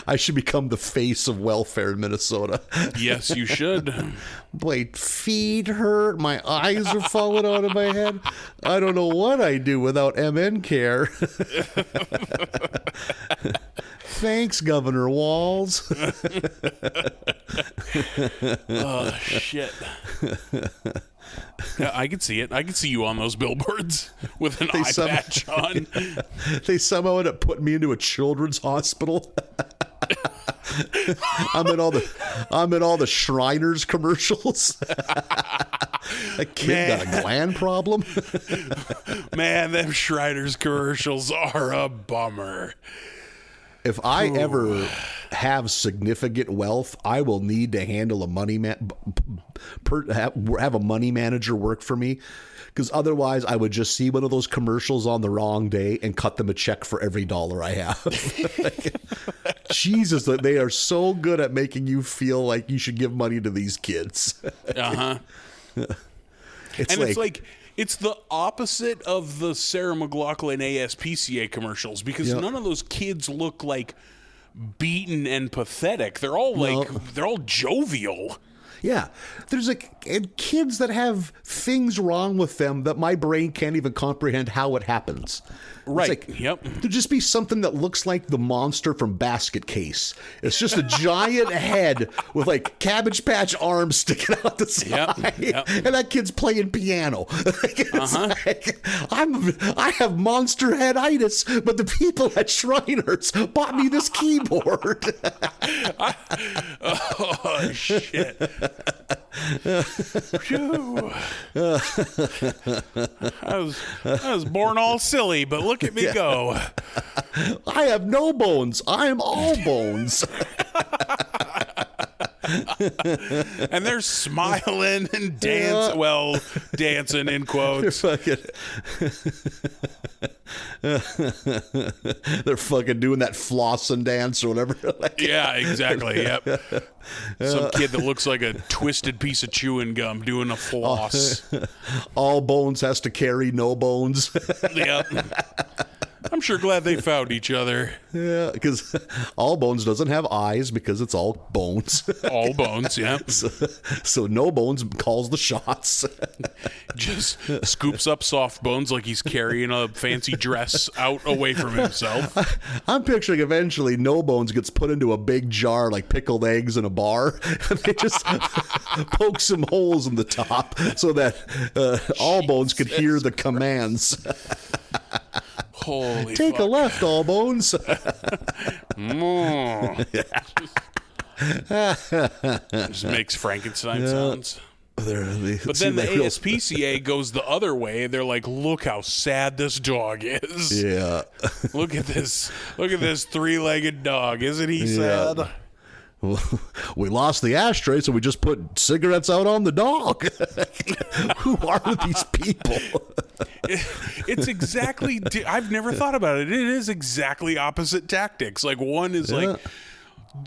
I should become the face of welfare in Minnesota. Yes, you should. Boy, feet hurt. My eyes are falling out of my head. I don't know what I do without MN care. Thanks, Governor Walz. Oh, shit. Yeah, I can see it. I can see you on those billboards with an eye patch on. They somehow end up putting me into a children's hospital. I'm in all the Shriners commercials. A kid got a gland problem. Man, them Shriners commercials are a bummer. If I ever have significant wealth, I will need to handle a have a money manager work for me, because otherwise I would just see one of those commercials on the wrong day and cut them a check for every dollar I have. Jesus, they are so good at making you feel like you should give money to these kids. It's like it's the opposite of the Sarah McLachlan ASPCA commercials, because none of those kids look like beaten and pathetic. They're all they're all jovial. Yeah, there's kids that have things wrong with them that my brain can't even comprehend how it happens. Right. Yep. There'd just be something that looks like the monster from Basket Case. It's just a giant head with like Cabbage Patch arms sticking out the side, and that kid's playing piano. I have monster headitis, but the people at Shriners bought me this keyboard. Oh shit. I was born all silly, but look at me go. I have no bones. I'm all bones. And they're smiling and dancing. Well, dancing in quotes. They're fucking doing that flossing dance or whatever. Yeah, exactly. Yep. Some kid that looks like a twisted piece of chewing gum doing a floss. All bones has to carry no bones. Yep. I'm sure glad they found each other. Yeah, because all bones doesn't have eyes because it's all bones. All bones, yeah. So no bones calls the shots. Just scoops up soft bones like he's carrying a fancy dress out away from himself. I'm picturing eventually no bones gets put into a big jar like pickled eggs in a bar. And they just poke some holes in the top so that all bones could hear the commands. Holy Take fuck. a left, all bones. Just makes Frankenstein sounds. But then the ASPCA goes the other way. They're like, look how sad this dog is. Yeah. Look at this three-legged dog. Isn't he sad? We lost the ashtray, so we just put cigarettes out on the dog. Who are these people? It's exactly. I've never thought about it. It is exactly opposite tactics. Like one is like,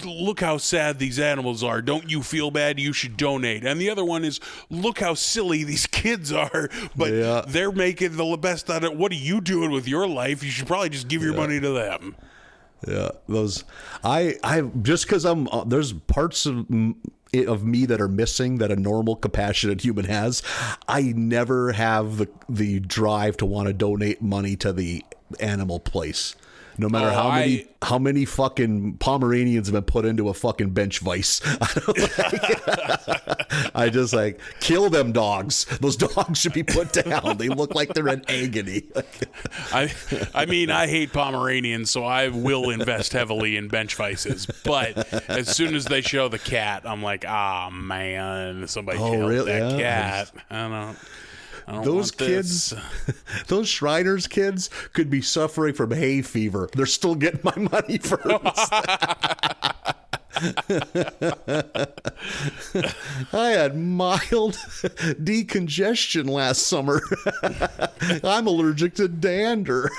look how sad these animals are. Don't you feel bad? You should donate. And the other one is, look how silly these kids are. But they're making the best out of it. What are you doing with your life? You should probably just give your money to them. Yeah, those I just because there's parts of me that are missing that a normal compassionate human has. I never have the drive to want to donate money to the animal place, no matter how many fucking Pomeranians have been put into a fucking bench vice. I just like, kill them dogs. Those dogs should be put down. They look like they're in agony. I mean, I hate Pomeranians, so I will invest heavily in bench vices. But as soon as they show the cat, I'm like, man, somebody killed that cat. I don't those kids, those Shriners kids could be suffering from hay fever. They're still getting my money first. I had mild decongestion last summer. I'm allergic to dander.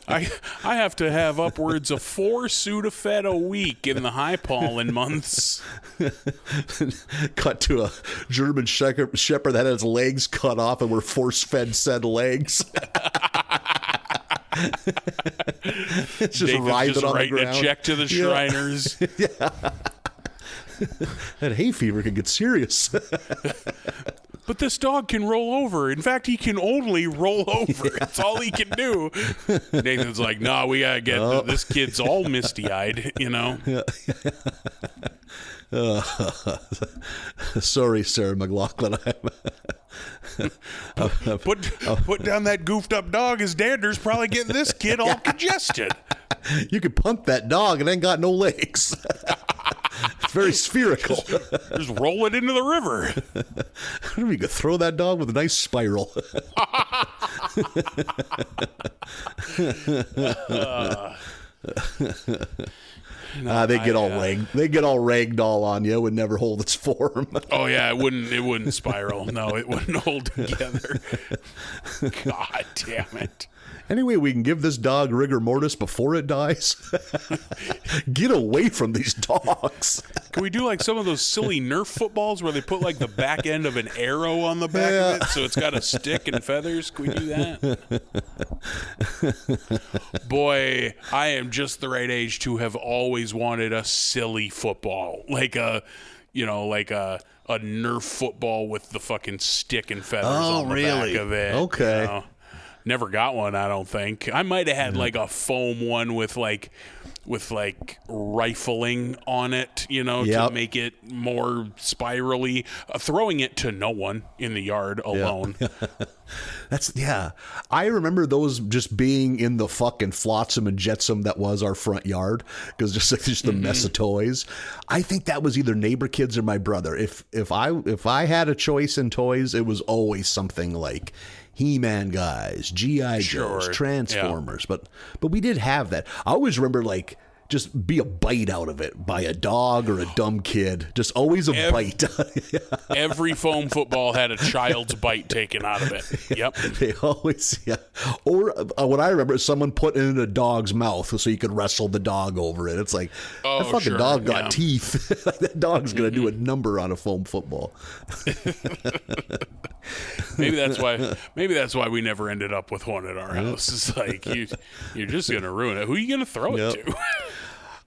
I have to have upwards of 4 Sudafed a week in the high pollen months. Cut to a German shepherd that had his legs cut off and were force-fed said legs. It's just writhing on the ground. Writing a check to the Shriners. Yeah. That hay fever can get serious. But this dog can roll over. In fact, he can only roll over. That's all he can do. Nathan's like, no, we got to get this kid's all misty-eyed, you know? Sorry, Sarah McLaughlin. Put down that goofed up dog. His dander's probably getting this kid all congested. You could punt that dog and ain't got no legs. It's very spherical. Just roll it into the river. You could throw that dog with a nice spiral. They get all ragdoll on you. It would never hold its form. Oh yeah, it wouldn't spiral. No, it wouldn't hold together. God damn it. Anyway, we can give this dog rigor mortis before it dies. Get away from these dogs. Can we do like some of those silly Nerf footballs where they put like the back end of an arrow on the back of it so it's got a stick and feathers? Can we do that? Boy, I am just the right age to have always wanted a silly football. Like a Nerf football with the fucking stick and feathers on the back of it. Okay. You know? Never got one, I don't think. I might have had like a foam one with rifling on it, you know, to make it more spirally. Throwing it to no one in the yard alone. I remember those just being in the fucking flotsam and jetsam that was our front yard, because just the mess of toys. I think that was either neighbor kids or my brother. If I had a choice in toys, it was always something like He-Man guys, G.I. Joes, Transformers, but we did have that. I always remember like just be a bite out of it by a dog or a dumb kid. Just always a bite. Every foam football had a child's bite taken out of it. Yep. They always, Or what I remember is someone put it in a dog's mouth so you could wrestle the dog over it. It's like, that fucking dog got teeth. That dog's going to do a number on a foam football. Maybe that's why we never ended up with one at our house. It's like you're just gonna ruin it. Who are you gonna throw it to?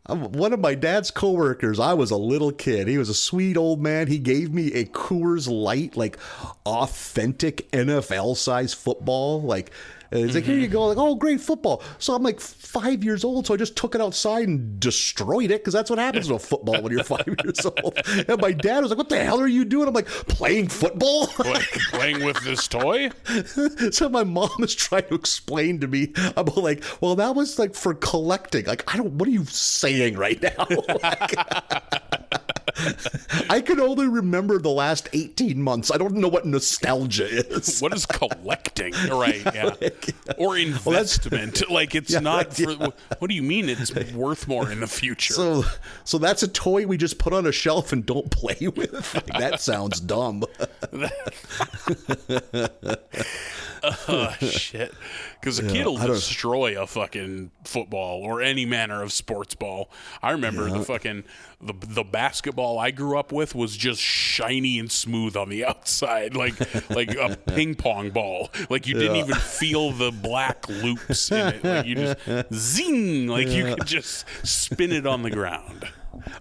One of my dad's coworkers, I was a little kid. He was a sweet old man. He gave me a Coors Light, like authentic NFL size football. Like, he's like, here you go. Like, oh, great football. So I'm like 5 years old. So I just took it outside and destroyed it, because that's what happens to a football when you're 5 years old. And my dad was like, what the hell are you doing? I'm like, playing football? Playing with this toy? So my mom is trying to explain to me. I'm like, well, that was like for collecting. Like, what are you saying right now? I can only remember the last 18 months. I don't know what nostalgia is. What is collecting? Right, yeah. Or investment. It's not for... What do you mean it's worth more in the future? So that's a toy we just put on a shelf and don't play with? Like, that sounds dumb. Oh, shit. Because a kid will destroy a fucking football or any manner of sports ball. I remember the basketball I grew up with was just shiny and smooth on the outside, like a ping pong ball. Like you didn't even feel the black loops in it. Like you just zing, like you could just spin it on the ground.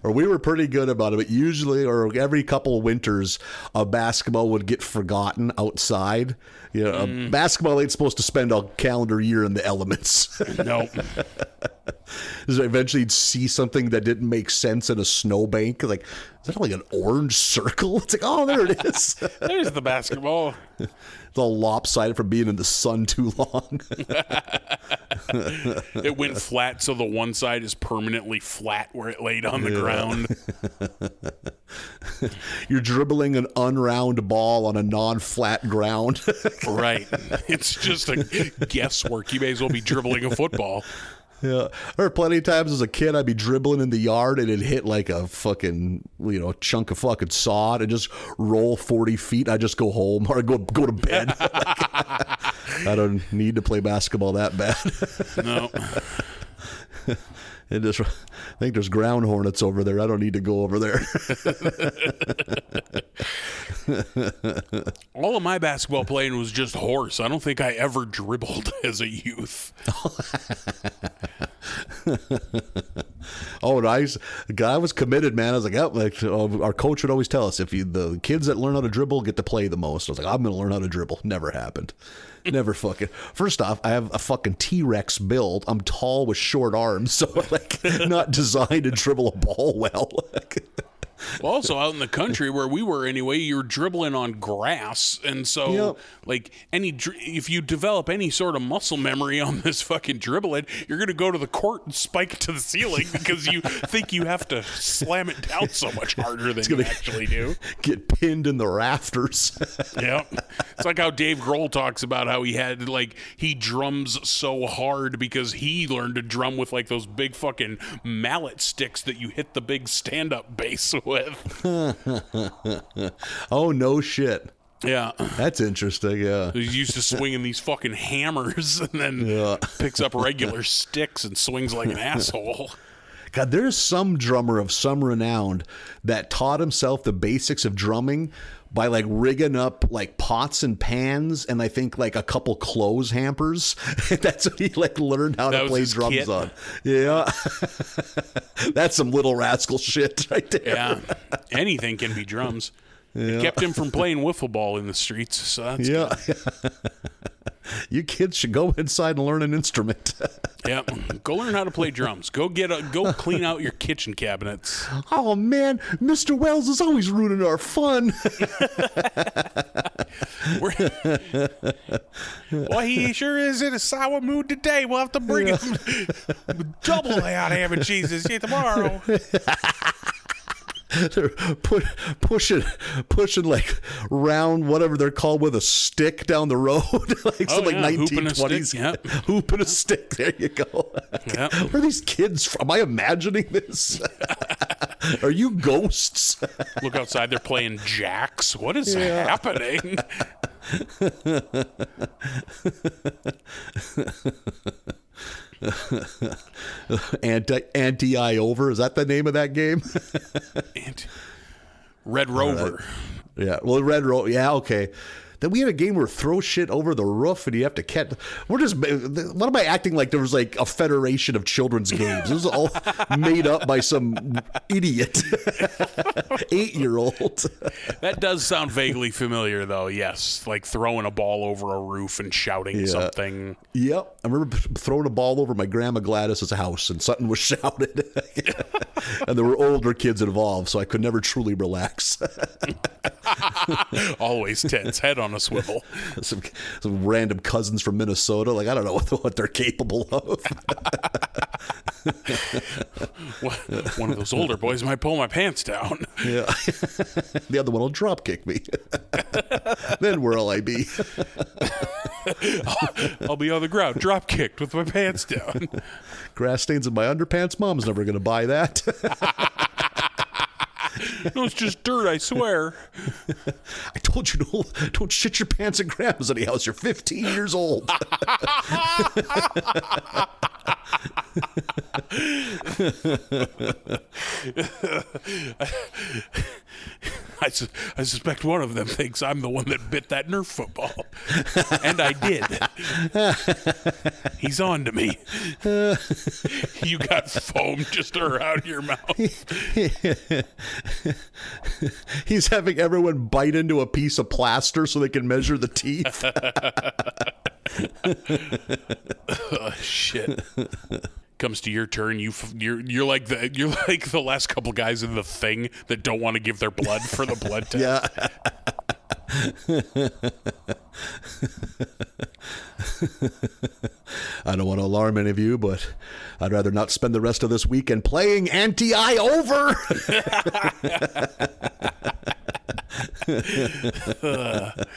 Or we were pretty good about it, but usually, or every couple of winters, a basketball would get forgotten outside. You know, a basketball ain't supposed to spend a calendar year in the elements. Nope. Eventually, you'd see something that didn't make sense in a snowbank. Like, is that like an orange circle? It's like, oh, there it is. There's the basketball. It's all lopsided from being in the sun too long. It went flat, so the one side is permanently flat where it laid on the ground. You're dribbling an unround ball on a non-flat ground. Right. It's just a guesswork. You may as well be dribbling a football. Yeah, or plenty of times as a kid, I'd be dribbling in the yard and it'd hit like a fucking, chunk of fucking sod and just roll 40 feet. I just go home or go to bed. I don't need to play basketball that bad. No. I think there's ground hornets over there. I don't need to go over there. All of my basketball playing was just horse. I don't think I ever dribbled as a youth. Oh, I was committed, man. I was like, our coach would always tell us, the kids that learn how to dribble get to play the most. I was like, I'm going to learn how to dribble. Never happened. Never fucking. First off, I have a fucking T-Rex build. I'm tall with short arms, so not designed to dribble a ball well. Well, also out in the country where we were anyway, you're dribbling on grass, and so if you develop any sort of muscle memory on this fucking dribbling, you're going to go to the court and spike it to the ceiling because you think you have to slam it down so much harder than you actually do. Get pinned in the rafters. Yeah, it's like how Dave Grohl talks about how he drums so hard because he learned to drum with those big fucking mallet sticks that you hit the big stand-up bass with. Oh, no shit. Yeah. That's interesting, yeah. He's used to swinging these fucking hammers and then picks up regular sticks and swings like an asshole. God, there's some drummer of some renown that taught himself the basics of drumming by rigging up pots and pans and I think a couple clothes hampers. That's what he learned how to play drums kit on. Yeah. That's some Little Rascal shit right there. Yeah. Anything can be drums. Yeah. It kept him from playing wiffle ball in the streets. So that's good. You kids should go inside and learn an instrument. Yeah, go learn how to play drums. Go clean out your kitchen cabinets. Oh man, Mr. Wells is always ruining our fun. Well, he sure is in a sour mood today. We'll have to bring him double that ham and cheese tomorrow. They're pushing round whatever they're called with a stick down the road, 1920s. Yep. Hooping a stick. There you go. Yep. Where are these kids from? Am I imagining this? Are you ghosts? Look outside. They're playing jacks. What is happening? Anti-I over. Is that the name of that game? Red Rover. Yeah. Well, Red Rover. Yeah. Okay. Then we had a game where throw shit over the roof and you have to catch. What am I acting like there was a federation of children's games? This was all made up by some idiot 8-year-old. That does sound vaguely familiar, though. Yes, throwing a ball over a roof and shouting something. Yep, I remember throwing a ball over my grandma Gladys's house and something was shouted. And there were older kids involved, so I could never truly relax. Always tense, head on a swivel. Some random cousins from Minnesota. I don't know what they're capable of. One of those older boys might pull my pants down. Yeah. The other one will drop kick me. Then where'll I be? I'll be on the ground, drop kicked with my pants down. Grass stains in my underpants. Mom's never going to buy that. No, it's just dirt, I swear. I told you don't shit your pants in Grandma's house. You're 15 years old. I suspect one of them thinks I'm the one that bit that Nerf football. And I did. He's on to me. You got foam just around your mouth. He's having everyone bite into a piece of plaster so they can measure the teeth. Oh, shit. Comes to your turn, you're like the last couple guys in The Thing that don't want to give their blood for the blood test. Yeah. I don't want to alarm any of you, but I'd rather not spend the rest of this weekend playing Anti-I over. That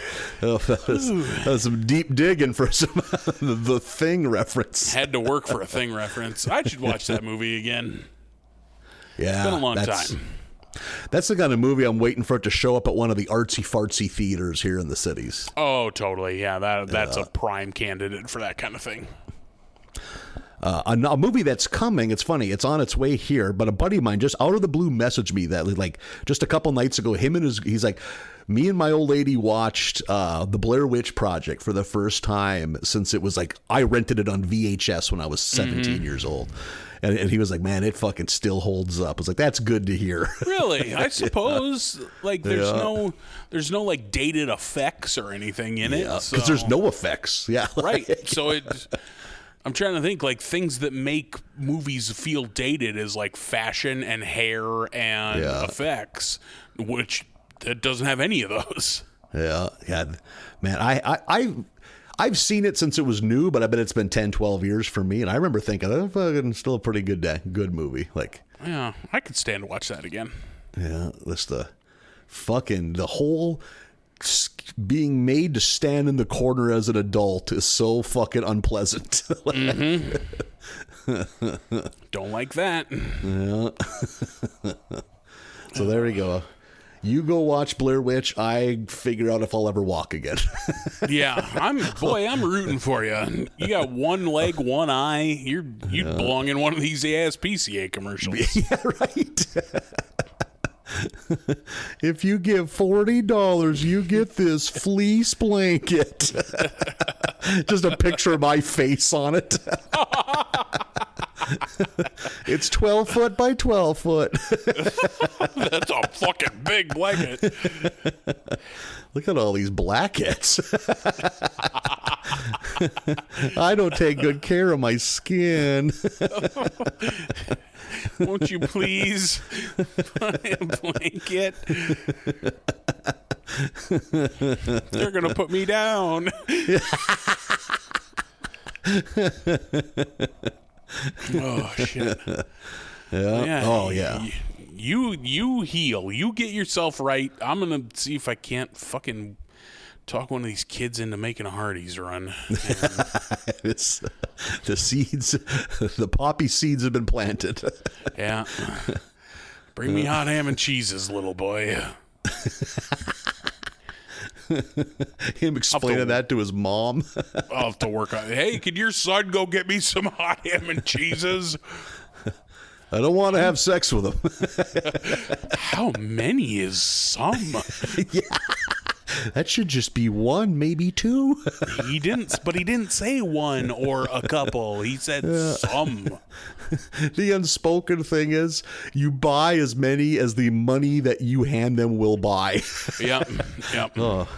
was some deep digging for some the Thing reference. Had to work for a Thing reference. I should watch that movie again. Yeah, it's been a long time. That's the kind of movie I'm waiting for it to show up at one of the artsy-fartsy theaters here in the cities. Oh, totally. Yeah, that's a prime candidate for that kind of thing. A movie that's coming, it's funny, it's on its way here, but a buddy of mine just out of the blue messaged me that like just a couple nights ago, he's like, me and my old lady watched the Blair Witch Project for the first time since it was like, I rented it on VHS when I was 17 years old. And he was like, man, it fucking still holds up. I was like, that's good to hear. Really? I suppose like there's no like dated effects or anything in it. Because there's no effects. Yeah. Right. So I'm trying to think like things that make movies feel dated is like fashion and hair and effects, which it doesn't have any of those. Yeah. Man, I've seen it since it was new, but I bet it's been 10, 12 years for me. And I remember thinking, oh, fucking still a pretty good movie. Like, yeah, I could stand to watch that again. Yeah. That's the whole being made to stand in the corner as an adult is so fucking unpleasant. Don't like that. Yeah. So there we go. You go watch Blair Witch. I figure out if I'll ever walk again. Yeah, I'm rooting for you. You got one leg, one eye. You belong in one of these ASPCA commercials. Yeah, right. If you give $40, you get this fleece blanket. Just a picture of my face on it. It's 12 foot by 12 foot. That's a fucking big blanket. Look at all these blankets. I don't take good care of my skin. Won't you please buy a blanket? They're going to put me down. Oh, shit. Yeah. Oh, yeah. You heal. You get yourself right. I'm going to see if I can't fucking talk one of these kids into making a Hardee's run. The seeds, the poppy seeds have been planted. Yeah. Bring me hot ham and cheeses, little boy. Him explaining that to his mom. I'll have to work on it. Hey, could your son go get me some hot ham and cheeses? I don't want to have sex with him. How many is some? Yeah. That should just be one, maybe two. He didn't say one or a couple. He said some. The unspoken thing is you buy as many as the money that you hand them will buy. Yep. Oh,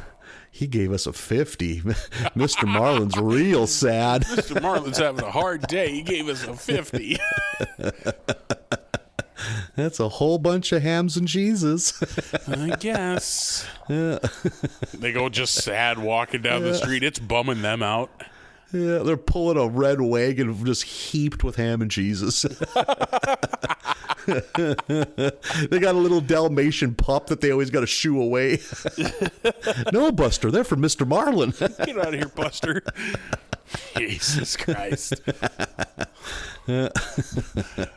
he gave us a 50. Mr. Marlin's real sad. Mr. Marlin's having a hard day. He gave us a 50. That's a whole bunch of hams and cheeses. I guess. Yeah. They go just sad walking down the street. It's bumming them out. Yeah, they're pulling a red wagon just heaped with ham and cheeses. They got a little Dalmatian pup that they always got to shoo away. No, Buster, they're from Mr. Marlin. Get out of here, Buster. Jesus Christ.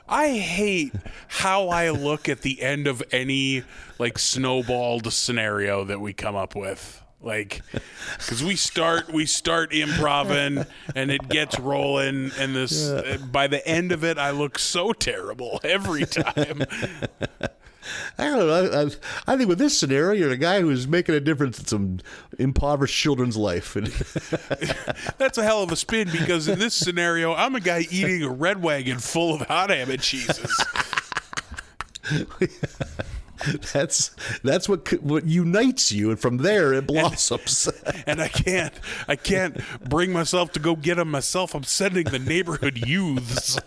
I hate how I look at the end of any like snowballed scenario that we come up with. Like, because we start improvising and it gets rolling, and this by the end of it, I look so terrible every time. I don't know. I think with this scenario, you're a guy who's making a difference in some impoverished children's life. That's a hell of a spin, because in this scenario, I'm a guy eating a red wagon full of hot ham and cheeses. That's what unites you, and from there it blossoms. And I can't bring myself to go get them myself. I'm sending the neighborhood youths.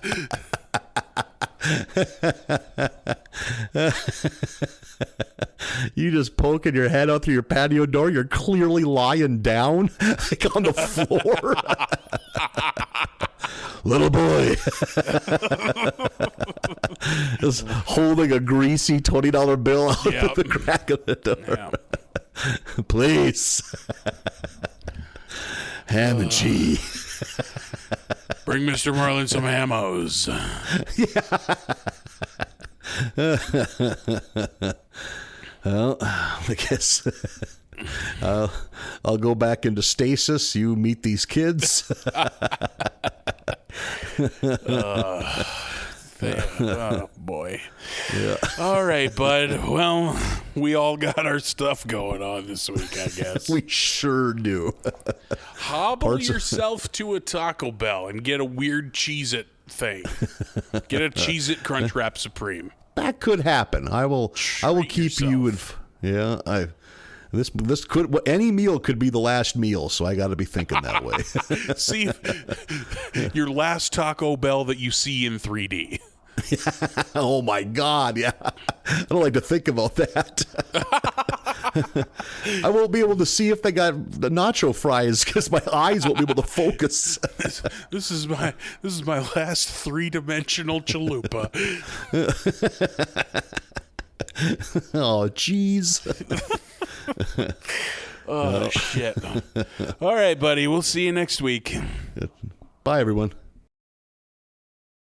You just poking your head out through your patio door. You're clearly lying down, like on the floor. Little boy. Just holding a greasy $20 bill out of the crack of the door. Yeah. Please. Ham and cheese. Bring Mr. Marlin some hamos. Well, I guess I'll go back into stasis. You meet these kids. Oh, boy. Yeah. All right, bud. Well, we all got our stuff going on this week, I guess. We sure do. Hobble yourself to a Taco Bell and get a weird Cheez-It thing. Get a Cheez-It Crunchwrap Supreme. That could happen. I will keep you in. Yeah, this could, any meal could be the last meal, so I got to be thinking that way. See, your last Taco Bell that you see in 3D. Oh my God! Yeah, I don't like to think about that. I won't be able to see if they got the nacho fries because my eyes won't be able to focus. This is my last 3-dimensional chalupa. Oh, jeez. Oh, shit. All right, buddy. We'll see you next week. Bye, everyone.